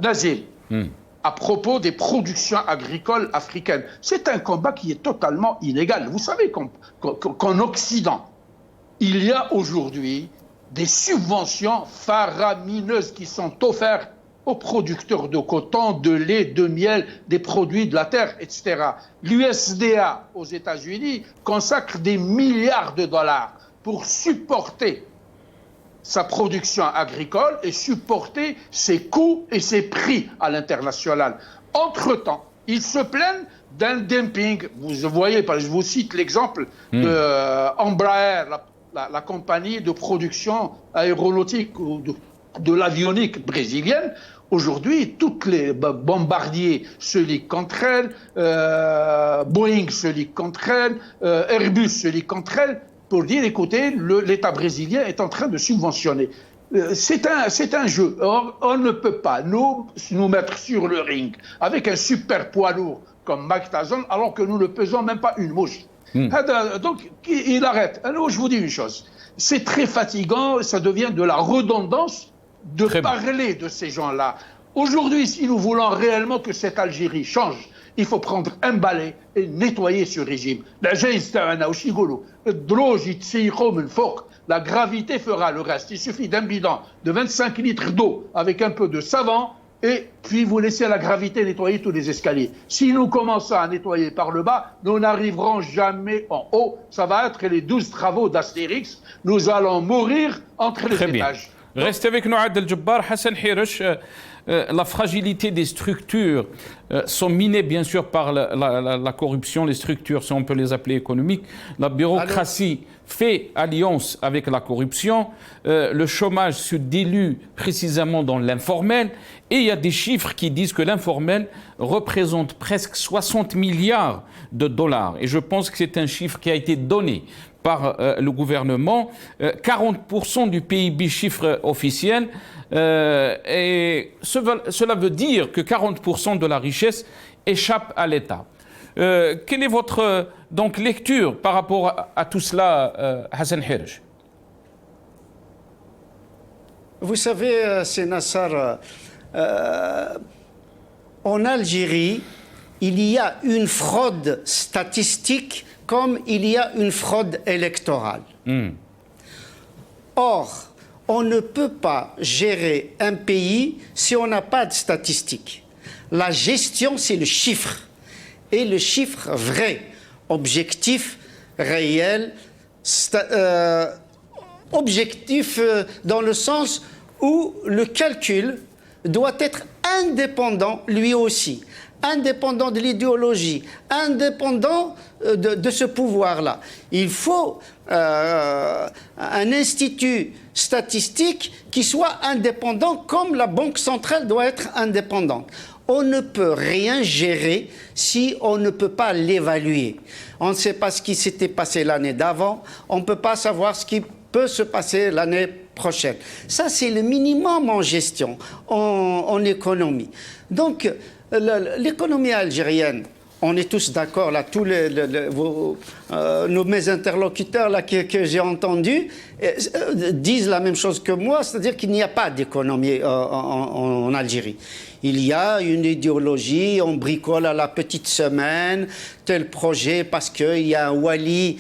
Nazim, à propos des productions agricoles africaines, c'est un combat qui est totalement inégal. Vous savez qu'en Occident, il y a aujourd'hui des subventions faramineuses qui sont offertes aux producteurs de coton, de lait, de miel, des produits de la terre, etc. L'USDA aux États-Unis consacre des milliards de dollars pour supporter sa production agricole et supporter ses coûts et ses prix à l'international. Entre-temps, ils se plaignent d'un dumping. Vous voyez, je vous cite l'exemple de Embraer, la compagnie de production aéronautique ou de l'avionique brésilienne. Aujourd'hui, toutes les bombardiers se liguent contre elles, Boeing se ligue contre elles, Airbus se ligue contre elles, pour dire, écoutez, l'État brésilien est en train de subventionner. C'est un jeu. Or, on ne peut pas nous mettre sur le ring avec un super poids lourd comme Mike Tyson, alors que nous ne pesons même pas une mouche. Donc, il arrête. Alors, je vous dis une chose. C'est très fatigant, ça devient de la redondance de parler de ces gens-là. Aujourd'hui, si nous voulons réellement que cette Algérie change, il faut prendre un balai et nettoyer ce régime. La gravité fera le reste. Il suffit d'un bidon de 25 litres d'eau avec un peu de savon et puis vous laissez la gravité nettoyer tous les escaliers. Si nous commençons à nettoyer par le bas, nous n'arriverons jamais en haut. Ça va être les 12 travaux d'Astérix. Nous allons mourir entre les étages. Restez avec nous, Adel Jabbar. Hassan Hiresh, la fragilité des structures sont minées bien sûr par la corruption, les structures, si on peut les appeler économiques. La bureaucratie fait alliance avec la corruption. Le chômage se dilue précisément dans l'informel. Et il y a des chiffres qui disent que l'informel représente presque 60 milliards de dollars. Et je pense que c'est un chiffre qui a été donné par le gouvernement, 40% du PIB chiffre officiel, et cela veut dire que 40% de la richesse échappe à l'État. Quelle est votre donc, lecture par rapport à tout cela, Hassan Hiresh? Vous savez, c'est Nassar, en Algérie, il y a une fraude statistique comme il y a une fraude électorale. Or, on ne peut pas gérer un pays si on n'a pas de statistiques. La gestion, c'est le chiffre. Et le chiffre vrai, objectif, réel, objectif dans le sens où le calcul doit être indépendant lui aussi. Indépendant de l'idéologie, indépendant de ce pouvoir-là. Il faut un institut statistique qui soit indépendant comme la Banque centrale doit être indépendante. On ne peut rien gérer si on ne peut pas l'évaluer. On ne sait pas ce qui s'était passé l'année d'avant, on ne peut pas savoir ce qui peut se passer l'année prochaine. Ça, c'est le minimum en gestion, en économie. Donc, l'économie algérienne, on est tous d'accord, là, tous mes interlocuteurs là, que j'ai entendus disent la même chose que moi, c'est-à-dire qu'il n'y a pas d'économie en Algérie. Il y a une idéologie, on bricole à la petite semaine tel projet parce qu'il y a un wali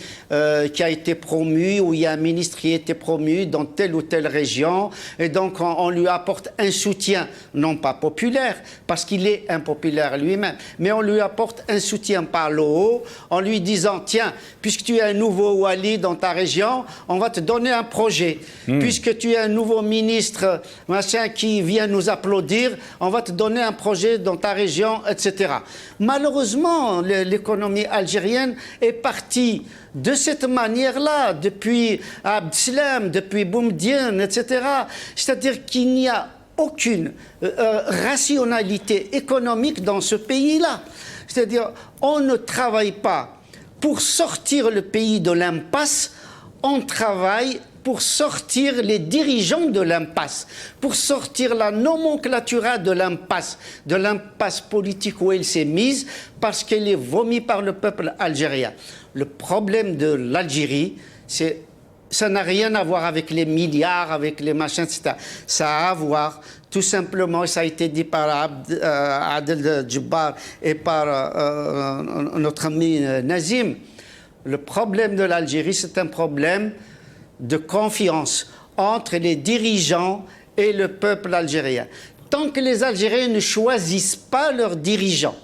qui a été promu ou il y a un ministre qui a été promu dans telle ou telle région et donc on lui apporte un soutien, non pas populaire parce qu'il est impopulaire lui-même, mais on lui apporte un soutien par le haut en lui disant tiens, puisque tu es un nouveau wali dans ta région, on va te donner un projet. Puisque tu es un nouveau ministre machin qui vient nous applaudir, on va te donner un projet dans ta région, etc. Malheureusement, l'économie algérienne est partie de cette manière-là, depuis Abdeslam, depuis Boumediene, etc. C'est-à-dire qu'il n'y a aucune rationalité économique dans ce pays-là. C'est-à-dire on ne travaille pas pour sortir le pays de l'impasse, on travaille pour sortir les dirigeants de l'impasse, pour sortir la nomenclatura de l'impasse politique où elle s'est mise, parce qu'elle est vomie par le peuple algérien. Le problème de l'Algérie, ça n'a rien à voir avec les milliards, avec les machins, etc. Ça a à voir, tout simplement, ça a été dit par Adel Jabbar et par notre ami Nazim, le problème de l'Algérie, c'est un problème de confiance entre les dirigeants et le peuple algérien. Tant que les Algériens ne choisissent pas leurs dirigeants,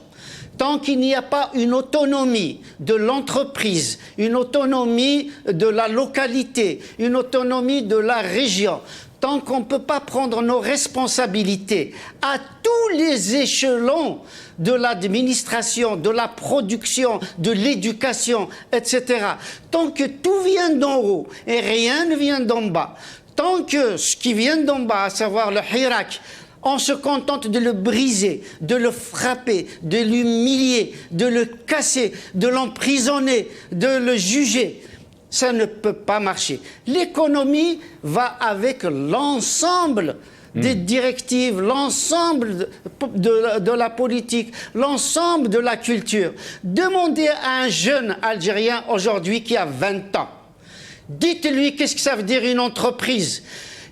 tant qu'il n'y a pas une autonomie de l'entreprise, une autonomie de la localité, une autonomie de la région, tant qu'on ne peut pas prendre nos responsabilités à tous les échelons de l'administration, de la production, de l'éducation, etc. Tant que tout vient d'en haut et rien ne vient d'en bas, tant que ce qui vient d'en bas, à savoir le hirak, on se contente de le briser, de le frapper, de l'humilier, de le casser, de l'emprisonner, de le juger, ça ne peut pas marcher. L'économie va avec l'ensemble des directives, l'ensemble de la politique, l'ensemble de la culture. Demandez à un jeune Algérien aujourd'hui qui a 20 ans, dites-lui qu'est-ce que ça veut dire une entreprise.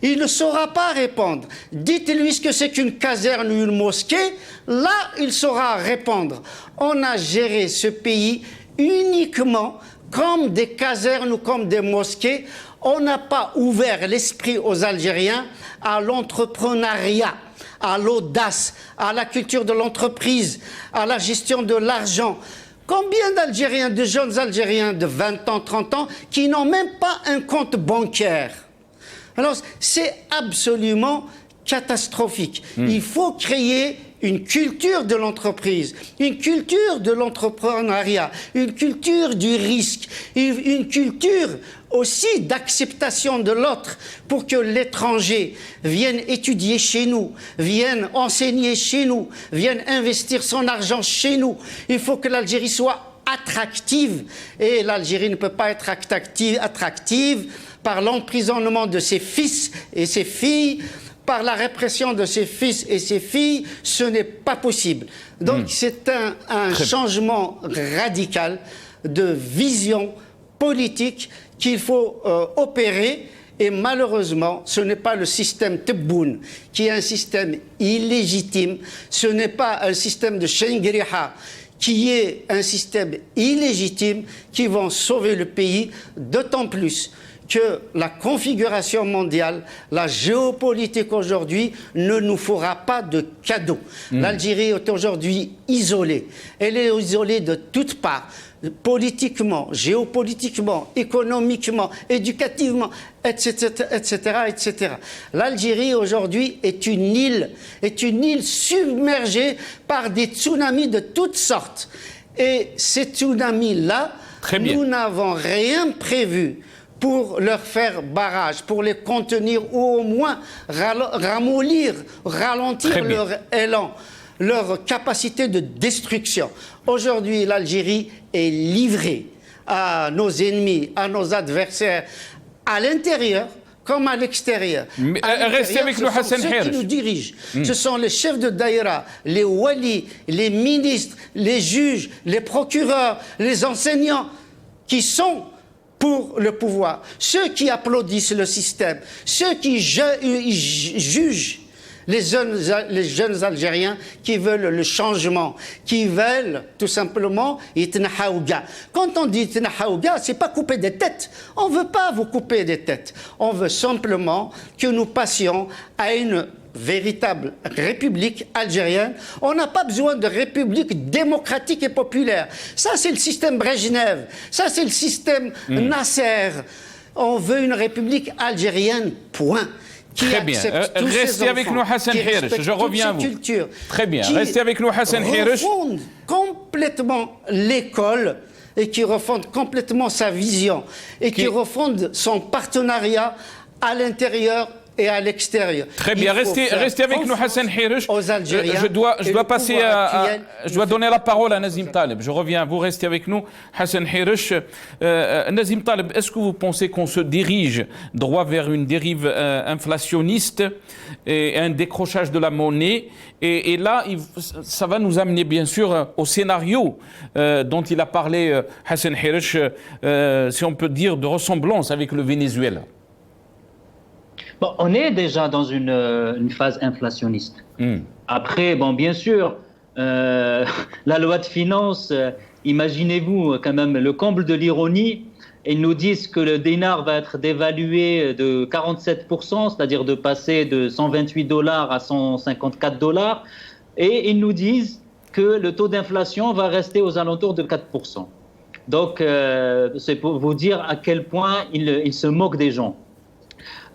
Il ne saura pas répondre. Dites-lui ce que c'est qu'une caserne ou une mosquée, là il saura répondre. On a géré ce pays uniquement comme des casernes ou comme des mosquées. On n'a pas ouvert l'esprit aux Algériens à l'entrepreneuriat, à l'audace, à la culture de l'entreprise, à la gestion de l'argent. Combien d'Algériens, de jeunes Algériens de 20 ans, 30 ans, qui n'ont même pas un compte bancaire? Alors, c'est absolument catastrophique. Il faut créer une culture de l'entreprise, une culture de l'entrepreneuriat, une culture du risque, une culture aussi d'acceptation de l'autre pour que l'étranger vienne étudier chez nous, vienne enseigner chez nous, vienne investir son argent chez nous. Il faut que l'Algérie soit attractive et l'Algérie ne peut pas être attractive par l'emprisonnement de ses fils et ses filles, par la répression de ses fils et ses filles, ce n'est pas possible. Donc c'est un changement radical de vision politique qu'il faut opérer. Et malheureusement, ce n'est pas le système Tebboune, qui est un système illégitime, ce n'est pas un système de Shengriha, qui est un système illégitime, qui vont sauver le pays, d'autant plus que la configuration mondiale, la géopolitique aujourd'hui ne nous fera pas de cadeaux. L'Algérie est aujourd'hui isolée. Elle est isolée de toutes parts, politiquement, géopolitiquement, économiquement, éducativement, etc., etc., etc. L'Algérie aujourd'hui est une île submergée par des tsunamis de toutes sortes. Et ces tsunamis-là, nous n'avons rien prévu pour leur faire barrage, pour les contenir ou au moins ralentir leur élan, leur capacité de destruction. Aujourd'hui, l'Algérie est livrée à nos ennemis, à nos adversaires, à l'intérieur comme à l'extérieur. Restez avec nous, Hassan Hirsch. Ceux qui nous dirigent, ce sont les chefs de daïra, les walis, les ministres, les juges, les procureurs, les enseignants qui sont pour le pouvoir, ceux qui applaudissent le système, ceux qui jugent les jeunes Algériens qui veulent le changement, qui veulent tout simplement Itnahaouga. Quand on dit Itnahaouga, c'est pas couper des têtes. On veut pas vous couper des têtes. On veut simplement que nous passions à une véritable république algérienne. On n'a pas besoin de république démocratique et populaire. Ça, c'est le système Brejnev. Ça, c'est le système Nasser. On veut une république algérienne, point. Très bien. Restez avec nous, Hassan Hirsch. Je reviens à vous. Très bien. Restez avec nous, Hassan Hirsch. Qui refondent complètement l'école et qui refondent complètement sa vision et qui refondent son partenariat à l'intérieur et à l'extérieur. Très bien, restez avec nous, Hassan Hirsch. Je dois donner la parole à Nazim Taleb. Je reviens, vous restez avec nous, Hassan Hirsch. Nazim Taleb, est-ce que vous pensez qu'on se dirige droit vers une dérive inflationniste et un décrochage de la monnaie? Et là, ça va nous amener bien sûr au scénario dont il a parlé Hassan Hirsch, si on peut dire de ressemblance avec le Venezuela. Bon, on est déjà dans une phase inflationniste. Après, bon, bien sûr, la loi de finances, imaginez-vous quand même le comble de l'ironie. Ils nous disent que le dinar va être dévalué de 47%, c'est-à-dire de passer de $128 à $154. Et ils nous disent que le taux d'inflation va rester aux alentours de 4%. Donc, c'est pour vous dire à quel point ils se moquent des gens.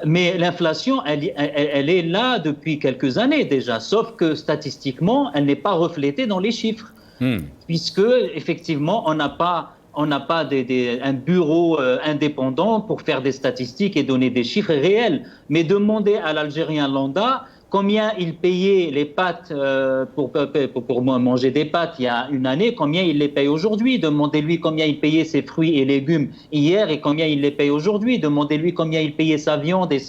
Mais l'inflation, elle est là depuis quelques années déjà, sauf que statistiquement, elle n'est pas reflétée dans les chiffres. Puisque, effectivement, on n'a pas un bureau indépendant pour faire des statistiques et donner des chiffres réels. Mais demandez à l'Algérien lambda combien il payait les pâtes pour manger des pâtes il y a une année, combien il les paye aujourd'hui. Demandez-lui combien il payait ses fruits et légumes hier et combien il les paye aujourd'hui. Demandez-lui combien il payait sa viande et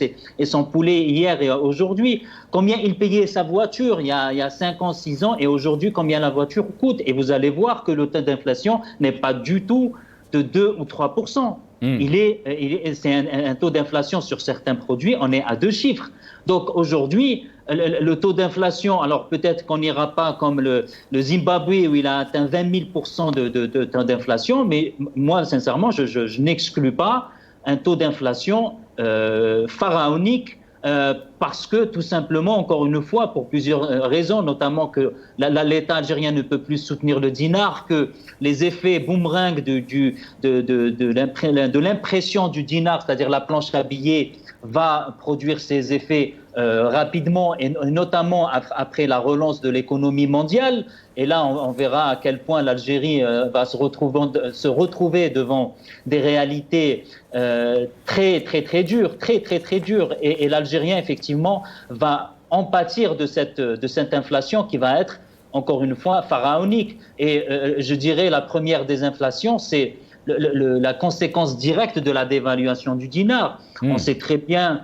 son poulet hier et aujourd'hui. Combien il payait sa voiture il y a 5 ans, 6 ans et aujourd'hui combien la voiture coûte. Et vous allez voir que le taux d'inflation n'est pas du tout de 2 ou 3%. C'est un taux d'inflation sur certains produits, on est à 2 chiffres. Donc aujourd'hui, le taux d'inflation, alors peut-être qu'on n'ira pas comme le Zimbabwe où il a atteint 20 000% d'inflation, mais moi sincèrement, je n'exclus pas un taux d'inflation pharaonique parce que tout simplement, encore une fois, pour plusieurs raisons, notamment que l'État algérien ne peut plus soutenir le dinar, que les effets boomerang de l'impression du dinar, c'est-à-dire la planche à billets, va produire ses effets rapidement, et notamment après la relance de l'économie mondiale. Et là, on verra à quel point l'Algérie va se retrouver devant des réalités très dures, très dures. Et l'Algérien, effectivement, va en pâtir de cette inflation qui va être, encore une fois, pharaonique. Et je dirais la première des inflations, c'est la conséquence directe de la dévaluation du dinar. On sait très bien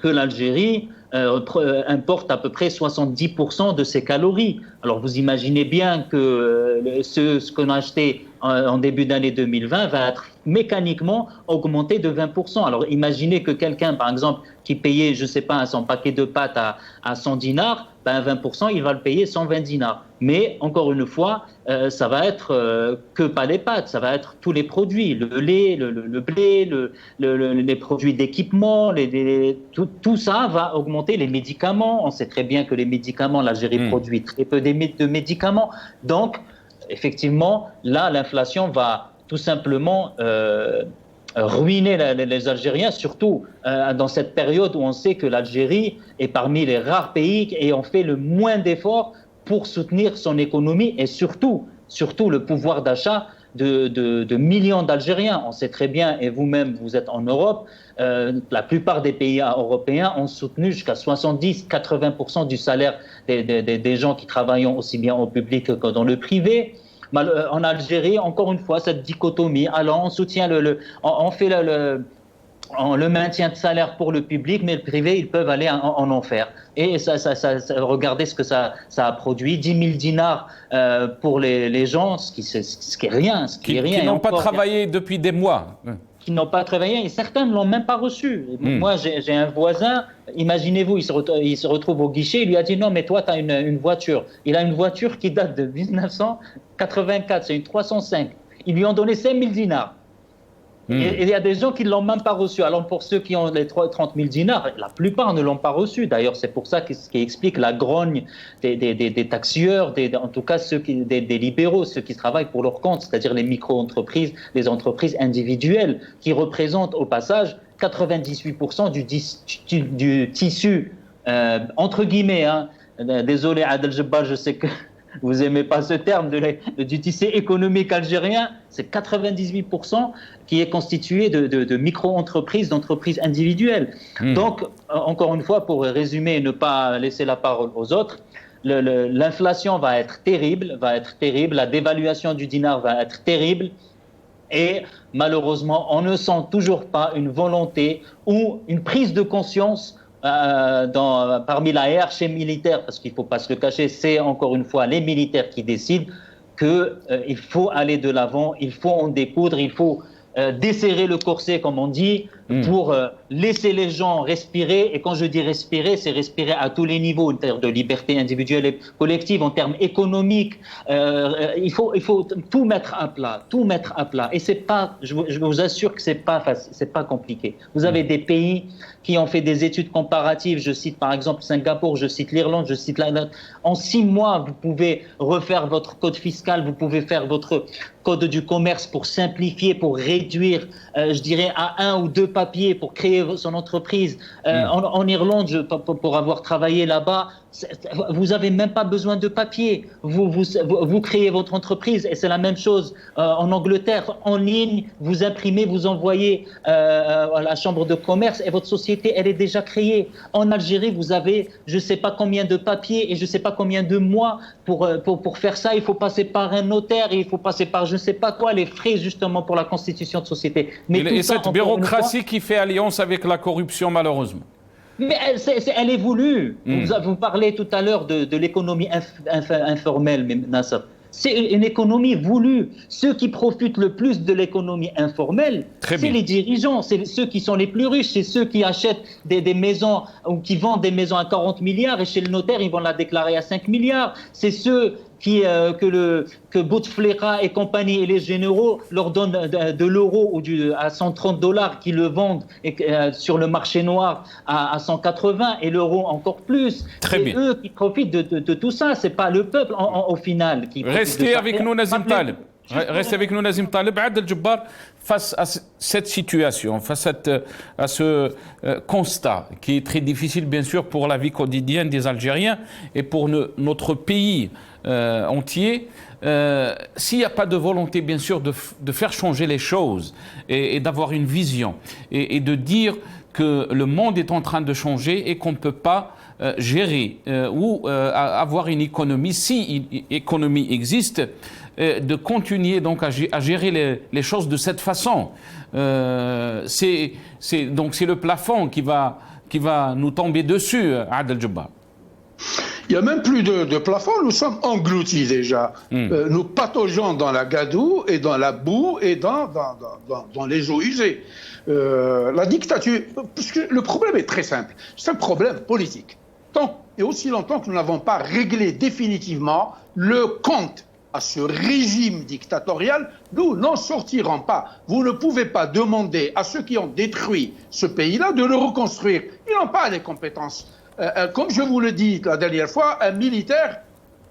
que l'Algérie importe à peu près 70% de ses calories. Alors vous imaginez bien que ce qu'on a acheté en début d'année 2020 va être mécaniquement augmenté de 20%. Alors imaginez que quelqu'un, par exemple, qui payait, je ne sais pas, son paquet de pâtes à 100 dinars, 20%, il va le payer 120 dinars. Mais encore une fois, ça va être que pas les pâtes, ça va être tous les produits, le lait, le blé, les produits d'équipement, tout ça va augmenter. Les médicaments, on sait très bien que les médicaments, l'Algérie produit très peu de médicaments. Donc, effectivement, là, l'inflation va tout simplement ruiner les Algériens, surtout dans cette période où on sait que l'Algérie est parmi les rares pays ayant fait le moins d'efforts pour soutenir son économie et surtout le pouvoir d'achat de millions d'Algériens. On sait très bien, et vous-même, vous êtes en Europe, la plupart des pays européens ont soutenu jusqu'à 70-80% du salaire des gens qui travaillent aussi bien au public que dans le privé. En Algérie, encore une fois, cette dichotomie. Alors, on soutient on fait le maintien de salaire pour le public, mais le privé, ils peuvent aller en enfer. Et regardez ce que ça a produit. 10 000 dinars pour les gens, ce qui est rien. Qui n'ont pas travaillé depuis des mois. Qui n'ont pas travaillé, et certains ne l'ont même pas reçu. Moi, j'ai un voisin, imaginez-vous, il se retrouve au guichet, il lui a dit « Non, mais toi, tu as une voiture. » Il a une voiture qui date de 1984, c'est une 305. Ils lui ont donné 5 000 dinars. Et il y a des gens qui ne l'ont même pas reçu. Alors pour ceux qui ont les 30 000 dinars, la plupart ne l'ont pas reçu. D'ailleurs, c'est pour ça ce qui explique la grogne des taxieurs, en tout cas des libéraux, ceux qui travaillent pour leur compte, c'est-à-dire les micro-entreprises, les entreprises individuelles, qui représentent au passage 98% du tissu, entre guillemets. Désolé Adel Jebbar, je sais que vous n'aimez pas ce terme du tissu économique algérien, c'est 98% qui est constitué de micro-entreprises, d'entreprises individuelles. Donc, encore une fois, pour résumer et ne pas laisser la parole aux autres, l'inflation va être terrible, la dévaluation du dinar va être terrible, et malheureusement, on ne sent toujours pas une volonté ou une prise de conscience parmi la hiérarchie militaire, parce qu'il ne faut pas se le cacher, c'est encore une fois les militaires qui décident qu'il faut aller de l'avant, il faut en découdre, il faut desserrer le corset, comme on dit, pour laisser les gens respirer. Et quand je dis respirer, c'est respirer à tous les niveaux, en termes de liberté individuelle et collective, en termes économiques. Il faut tout mettre à plat. Et c'est pas, je vous assure que c'est pas facile, c'est pas compliqué. Vous avez des pays qui ont fait des études comparatives. Je cite par exemple Singapour, je cite l'Irlande, je cite l'Inde. En 6 mois, vous pouvez refaire votre code fiscal, vous pouvez faire votre code du commerce pour simplifier, pour réduire, je dirais, à 1 ou 2 papiers pour créer son entreprise. En Irlande, pour avoir travaillé là-bas, vous n'avez même pas besoin de papier. Vous créez votre entreprise, et c'est la même chose en Angleterre. En ligne, vous imprimez, vous envoyez à la chambre de commerce et votre société, elle est déjà créée. En Algérie, vous avez je ne sais pas combien de papiers et je ne sais pas combien de mois pour faire ça. Il faut passer par un notaire, il faut passer par je ne sais pas quoi, les frais justement pour la constitution de société. Mais et cette bureaucratie qui fait alliance avec la corruption, malheureusement. Mais elle est voulue. Vous parlez tout à l'heure de l'économie informelle, Nasser. C'est une économie voulue. Ceux qui profitent le plus de l'économie informelle, c'est les dirigeants, c'est ceux qui sont les plus riches, c'est ceux qui achètent des maisons ou qui vendent des maisons à 40 milliards et chez le notaire, ils vont la déclarer à 5 milliards. C'est ceux que Bouteflika et compagnie et les généraux leur donnent de l'euro ou à $130 qui le vendent sur le marché noir à 180 et l'euro encore plus. C'est eux qui profitent de tout ça, c'est pas le peuple au final qui profite. Restez avec nous, Nazim Taleb. Restez avec nous, Nazim Taleb. Adel Jabbar, face à cette situation, face à ce constat qui est très difficile, bien sûr, pour la vie quotidienne des Algériens et pour notre pays entier, s'il n'y a pas de volonté, bien sûr, de faire changer les choses et d'avoir une vision et de dire que le monde est en train de changer et qu'on ne peut pas gérer ou avoir une économie, si une économie existe, de continuer donc à gérer les choses de cette façon. C'est le plafond qui va nous tomber dessus, Adel Jabbar. Il n'y a même plus de plafond, nous sommes engloutis déjà. Nous pataugeons dans la gadoue et dans la boue et dans les eaux usées. La dictature, parce que le problème est très simple, c'est un problème politique. Tant et aussi longtemps que nous n'avons pas réglé définitivement le compte à ce régime dictatorial, nous n'en sortirons pas. Vous ne pouvez pas demander à ceux qui ont détruit ce pays-là de le reconstruire. Ils n'ont pas les compétences. Comme je vous le dis la dernière fois, un militaire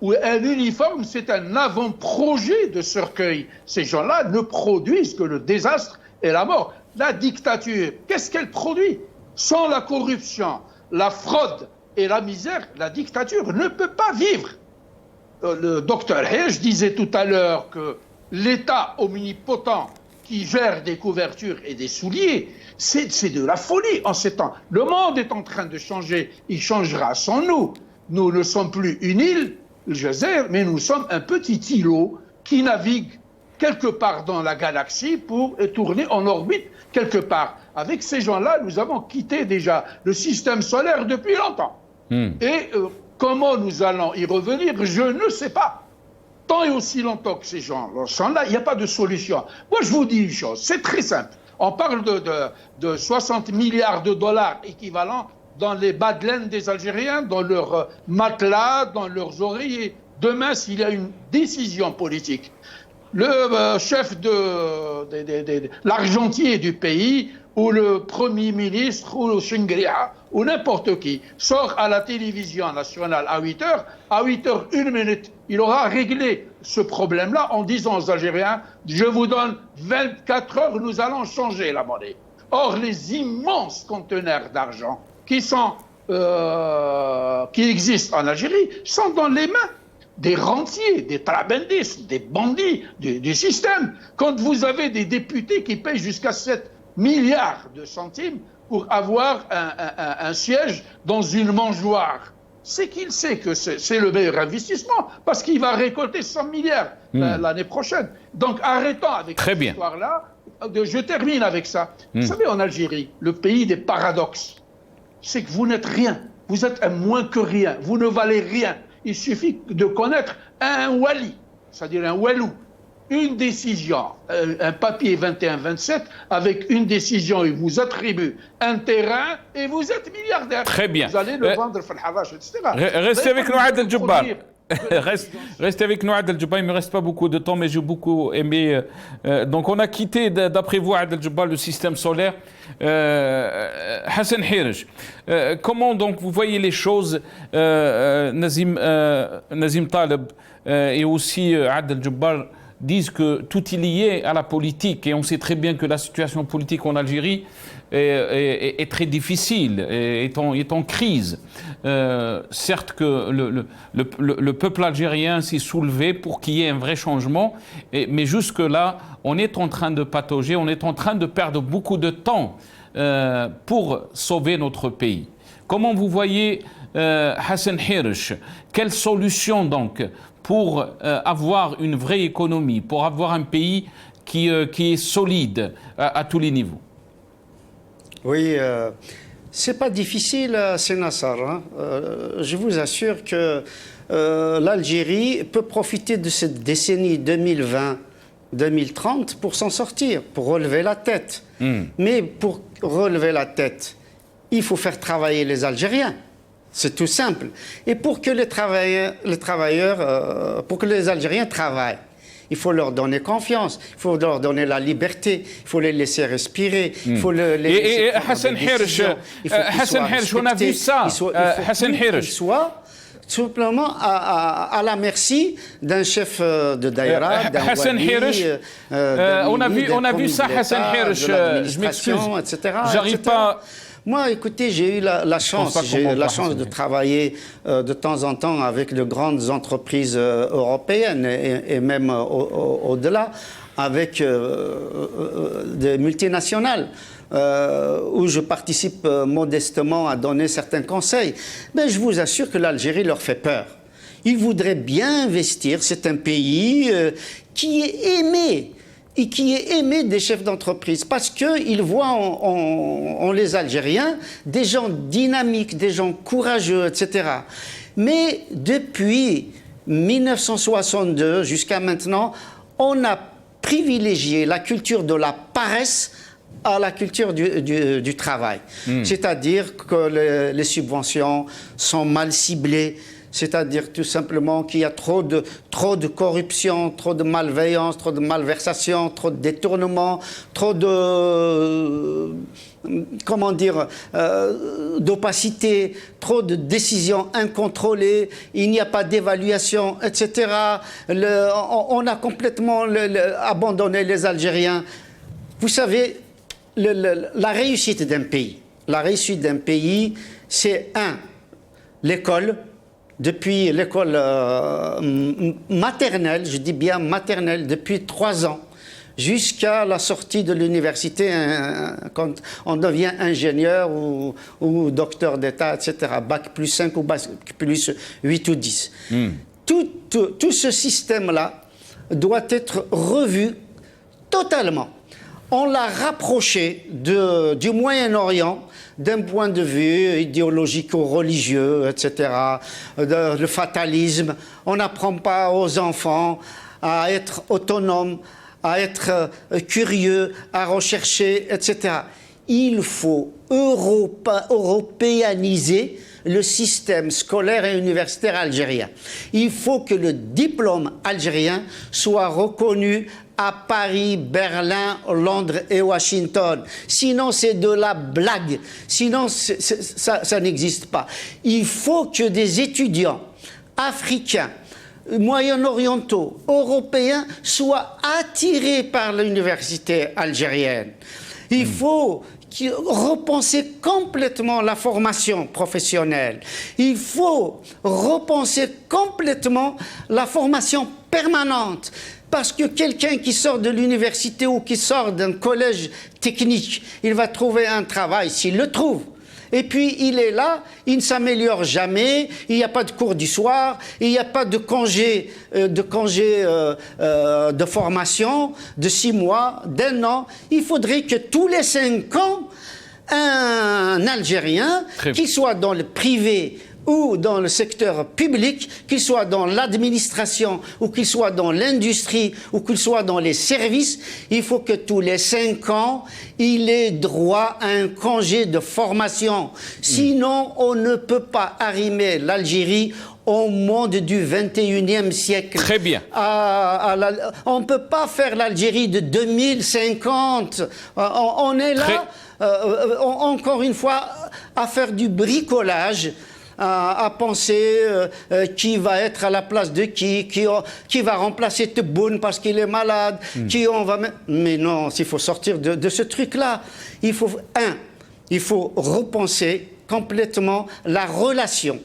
ou un uniforme, c'est un avant-projet de cercueil. Ces gens-là ne produisent que le désastre et la mort. La dictature, qu'est-ce qu'elle produit? Sans la corruption, la fraude et la misère, la dictature ne peut pas vivre. Le docteur Hej disait tout à l'heure que l'État omnipotent qui gère des couvertures et des souliers, c'est de la folie en ces temps. Le monde est en train de changer, il changera sans nous. Nous ne sommes plus une île, le Jazer, mais nous sommes un petit îlot qui navigue quelque part dans la galaxie pour tourner en orbite quelque part. Avec ces gens-là, nous avons quitté déjà le système solaire depuis longtemps. Et comment nous allons y revenir, je ne sais pas. Tant et aussi longtemps que ces gens sont là, il n'y a pas de solution. Moi, je vous dis une chose, c'est très simple. On parle de 60 milliards de dollars équivalents dans les bas de laine des Algériens, dans leurs matelas, dans leurs oreillers. Demain, s'il y a une décision politique, le chef de l'argentier du pays, ou le Premier ministre, ou le Shingria, ou n'importe qui, sort à la télévision nationale à 8h, à 8h01, il aura réglé ce problème-là en disant aux Algériens, je vous donne 24 heures, nous allons changer la monnaie. Or, les immenses conteneurs d'argent qui existent en Algérie sont dans les mains des rentiers, des trabendistes, des bandits du système. Quand vous avez des députés qui payent jusqu'à 7 milliards de centimes pour avoir un siège dans une mangeoire, c'est qu'il sait que c'est le meilleur investissement parce qu'il va récolter 100 milliards l'année prochaine. Donc arrêtons avec cette histoire-là. Je termine avec ça. Vous savez, en Algérie, le pays des paradoxes, c'est que vous n'êtes rien. Vous êtes un moins que rien. Vous ne valez rien. Il suffit de connaître un wali, c'est-à-dire un walou. Une décision, un papier 21-27, avec une décision, il vous attribue un terrain et vous êtes milliardaire. Très bien. Vous allez le vendre à Havash, etc. Restez avec nous, Adel Jabbar. Restez avec nous, Adel Jabbar. Il ne me reste pas beaucoup de temps, mais j'ai beaucoup aimé. Donc, on a quitté, d'après vous, Adel Jabbar, le système solaire. Hassan Hirj, comment donc vous voyez les choses, Nazim Taleb et aussi Adel Jabbar disent que tout est lié à la politique et on sait très bien que la situation politique en Algérie est très difficile, est en crise. Certes que le peuple algérien s'est soulevé pour qu'il y ait un vrai changement, mais jusque-là, on est en train de patauger, on est en train de perdre beaucoup de temps pour sauver notre pays. Comment vous voyez, Hassan Hirj, quelle solution donc pour avoir une vraie économie, pour avoir un pays qui est solide à tous les niveaux? Oui, c'est pas difficile, c'est Nassar. Je vous assure que l'Algérie peut profiter de cette décennie 2020-2030 pour s'en sortir, pour relever la tête. Mais pour relever la tête, il faut faire travailler les Algériens. C'est tout simple. Et pour que pour que les Algériens travaillent, il faut leur donner confiance, il faut leur donner la liberté, il faut les laisser respirer, il faut les laisser Hassan Hirj, on a vu ça. Hassan Hirj, tout simplement à la merci d'un chef de daïra, d'un Hassan wali, Hirish, on a vu ça, Hassan Hirish, je m'excuse, j'arrive pas... Moi, écoutez, j'ai eu la chance de travailler de temps en temps avec de grandes entreprises européennes et même au-delà, avec des multinationales. Où je participe modestement à donner certains conseils. Mais je vous assure que l'Algérie leur fait peur. Ils voudraient bien investir. C'est un pays qui est aimé et qui est aimé des chefs d'entreprise parce qu'ils voient en les Algériens des gens dynamiques, des gens courageux, etc. Mais depuis 1962 jusqu'à maintenant, on a privilégié la culture de la paresse à la culture du travail. C'est-à-dire que les subventions sont mal ciblées, c'est-à-dire tout simplement qu'il y a trop de corruption, trop de malveillance, trop de malversation, trop de détournement, trop de... comment dire, d'opacité, trop de décisions incontrôlées, il n'y a pas d'évaluation, etc. On a complètement abandonné les Algériens. Vous savez, la réussite d'un pays, c'est l'école, depuis l'école maternelle, je dis bien maternelle, depuis 3 ans, jusqu'à la sortie de l'université, quand on devient ingénieur ou docteur d'État, etc., bac plus 5 ou bac plus 8 ou 10. Tout ce système-là doit être revu totalement. On l'a rapproché du Moyen-Orient d'un point de vue idéologique ou religieux, etc., le fatalisme. On n'apprend pas aux enfants à être autonomes, à être curieux, à rechercher, etc. Il faut européaniser le système scolaire et universitaire algérien. Il faut que le diplôme algérien soit reconnu à Paris, Berlin, Londres et Washington. Sinon, c'est de la blague. Sinon, ça n'existe pas. Il faut que des étudiants africains, moyen-orientaux, européens soient attirés par l'université algérienne. Il faut repenser complètement la formation professionnelle. Il faut repenser complètement la formation permanente. Parce que quelqu'un qui sort de l'université ou qui sort d'un collège technique, il va trouver un travail s'il le trouve. Et puis il est là, il ne s'améliore jamais, il n'y a pas de cours du soir, il n'y a pas de congé de formation de 6 mois, d'1 an. Il faudrait que tous les 5 ans, un Algérien, qu'il soit dans le privé ou dans le secteur public, qu'il soit dans l'administration ou qu'il soit dans l'industrie ou qu'il soit dans les services, il faut que tous les 5 ans, il ait droit à un congé de formation. Sinon, on ne peut pas arrimer l'Algérie au monde du 21e siècle. Très bien. On ne peut pas faire l'Algérie de 2050. On est là, encore une fois, à faire du bricolage, à penser qui va être à la place de qui va remplacer Tebboune parce qu'il est malade, Mais non, il faut sortir de ce truc-là. Il faut repenser complètement la relation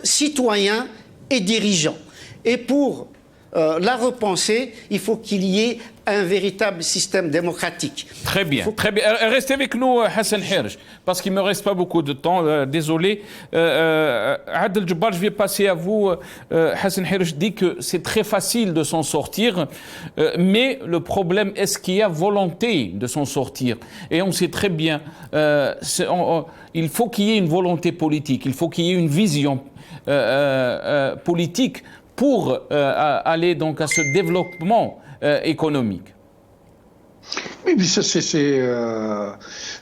citoyen et dirigeant. Et pour la repenser, il faut qu'il y ait un véritable système démocratique. Très bien, très bien. Restez avec nous, Hassan Hirish, parce qu'il ne me reste pas beaucoup de temps, désolé. Adel Djebbar, je vais passer à vous. Hassan Hirish dit que c'est très facile de s'en sortir, mais le problème, est-ce qu'il y a volonté de s'en sortir? Et on sait très bien, il faut qu'il y ait une volonté politique, il faut qu'il y ait une vision politique pour aller donc à ce développement économique. Oui, mais ça,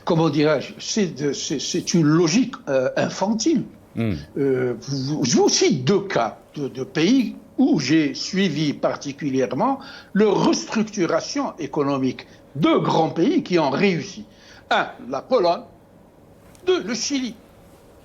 comment dirais-je, c'est une logique infantile. Je vous cite 2 cas de pays où j'ai suivi particulièrement leur restructuration économique. 2 grands pays qui ont réussi. 1, la Pologne. 2, le Chili.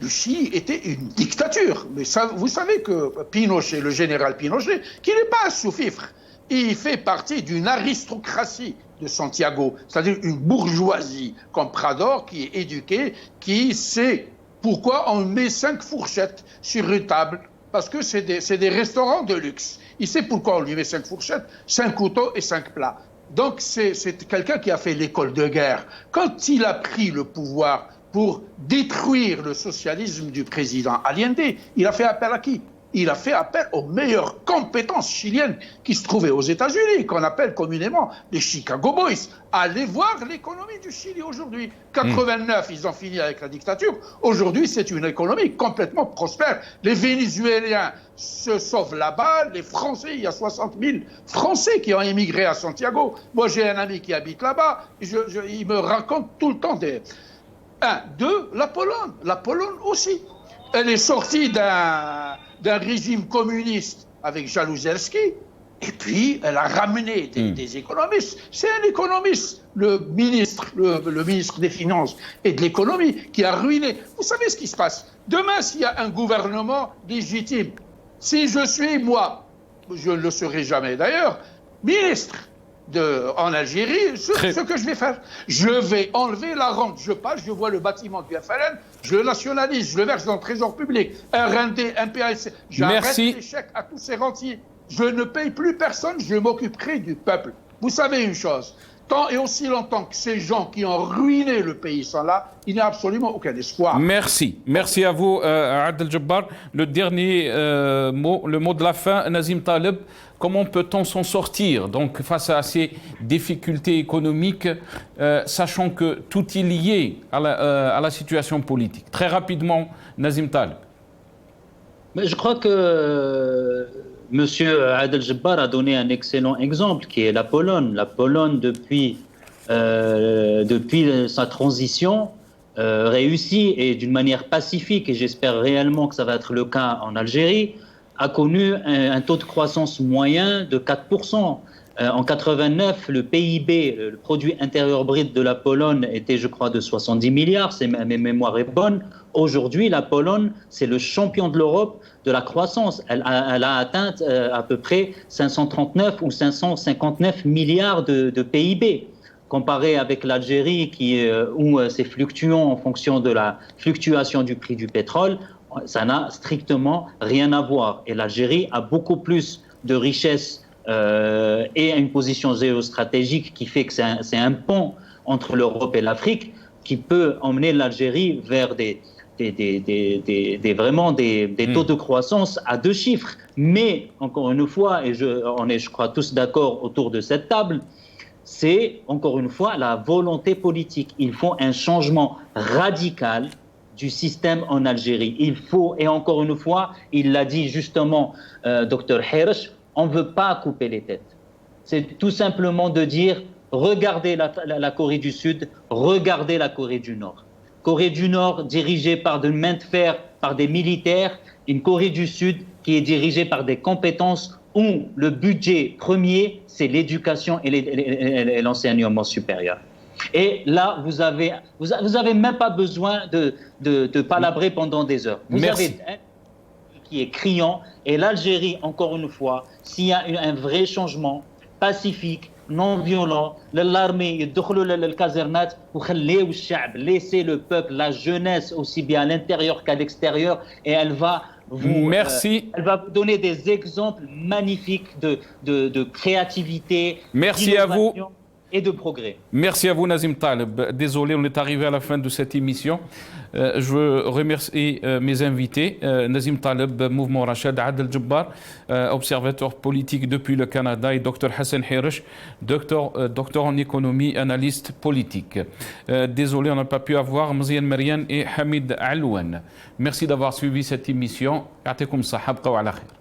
le Chili était une dictature. Mais ça, vous savez que Pinochet, le général Pinochet, qui n'est pas un sous-fifre, il fait partie d'une aristocratie de Santiago, c'est-à-dire une bourgeoisie comme Prador qui est éduquée, qui sait pourquoi on met 5 fourchettes sur une table, parce que c'est des restaurants de luxe. Il sait pourquoi on lui met 5 fourchettes, 5 couteaux et 5 plats. Donc c'est quelqu'un qui a fait l'école de guerre. Quand il a pris le pouvoir pour détruire le socialisme du président Allende, il a fait appel à qui? Il a fait appel aux meilleures compétences chiliennes qui se trouvaient aux États-Unis, qu'on appelle communément les Chicago Boys. Allez voir l'économie du Chili aujourd'hui. 89, ils ont fini avec la dictature. Aujourd'hui, c'est une économie complètement prospère. Les Vénézuéliens se sauvent là-bas. Les Français, il y a 60 000 Français qui ont émigré à Santiago. Moi, j'ai un ami qui habite là-bas. Il me raconte tout le temps des... 1, 2, la Pologne. La Pologne aussi. Elle est sortie d'un régime communiste avec Jaruzelski, et puis elle a ramené des économistes. C'est un économiste, le ministre des Finances et de l'économie, qui a ruiné. Vous savez ce qui se passe? Demain, s'il y a un gouvernement légitime, si je suis, moi, je ne le serai jamais d'ailleurs, ministre en Algérie, ce que je vais faire, je vais enlever la rente. Je passe, je vois le bâtiment du FLN, je le nationalise, je le verse dans le trésor public, RND, MPAC, j'arrête les chèques à tous ces rentiers. Je ne paye plus personne, je m'occuperai du peuple. Vous savez une chose, tant et aussi longtemps que ces gens qui ont ruiné le pays sont là, il n'y a absolument aucun espoir. Merci. Merci à vous, Adel Jabbar. Le dernier mot, le mot de la fin, Nazim Taleb. Comment peut-on s'en sortir donc face à ces difficultés économiques, sachant que tout est lié à la situation politique? Très rapidement, Nazim Taleb. Mais je crois que M. Adel Jabbar a donné un excellent exemple, qui est la Pologne. La Pologne, depuis sa transition, réussit et d'une manière pacifique, et j'espère réellement que ça va être le cas en Algérie, a connu un taux de croissance moyen de 4%. En 89, le PIB, le produit intérieur brut de la Pologne, était, je crois, de 70 milliards, si ma mémoire est bonne. Aujourd'hui, la Pologne, c'est le champion de l'Europe de la croissance. Elle a atteint à peu près 539 ou 559 milliards de PIB. Comparé avec l'Algérie, où c'est fluctuant en fonction de la fluctuation du prix du pétrole, ça n'a strictement rien à voir. Et l'Algérie a beaucoup plus de richesses et une position géostratégique qui fait que c'est un pont entre l'Europe et l'Afrique qui peut emmener l'Algérie vers vraiment des taux de croissance à 2 chiffres. Mais, encore une fois, et on est, je crois, tous d'accord autour de cette table, c'est, encore une fois, la volonté politique. Il faut un changement radical du système en Algérie. Il faut, et encore une fois, il l'a dit justement, Dr Herish, on ne veut pas couper les têtes. C'est tout simplement de dire, regardez la Corée du Sud, regardez la Corée du Nord. Corée du Nord dirigée par de main de fer, par des militaires, une Corée du Sud qui est dirigée par des compétences où le budget premier, c'est l'éducation et l'enseignement supérieur. Et là, vous avez même pas besoin de palabrer pendant des heures. Vous avez un qui est criant, et l'Algérie, encore une fois, s'il y a un vrai changement pacifique, non violent, l'armée يدخلوا للكازرنات وخليوا الشعب, laissez le peuple, la jeunesse aussi bien à l'intérieur qu'à l'extérieur, et elle va elle va vous donner des exemples magnifiques de créativité, merci à vous et de progrès. Merci à vous, Nazim Taleb. Désolé, on est arrivé à la fin de cette émission. Je veux remercier mes invités. Nazim Taleb, Mouvement Rachad, Adel Jabbar, observateur politique depuis le Canada, et Dr Hassan Herish, docteur en économie, analyste politique. Désolé, on n'a pas pu avoir Mzian Marian et Hamid Alouane. Merci d'avoir suivi cette émission. Ya'tikoum sahab, wa ala khair.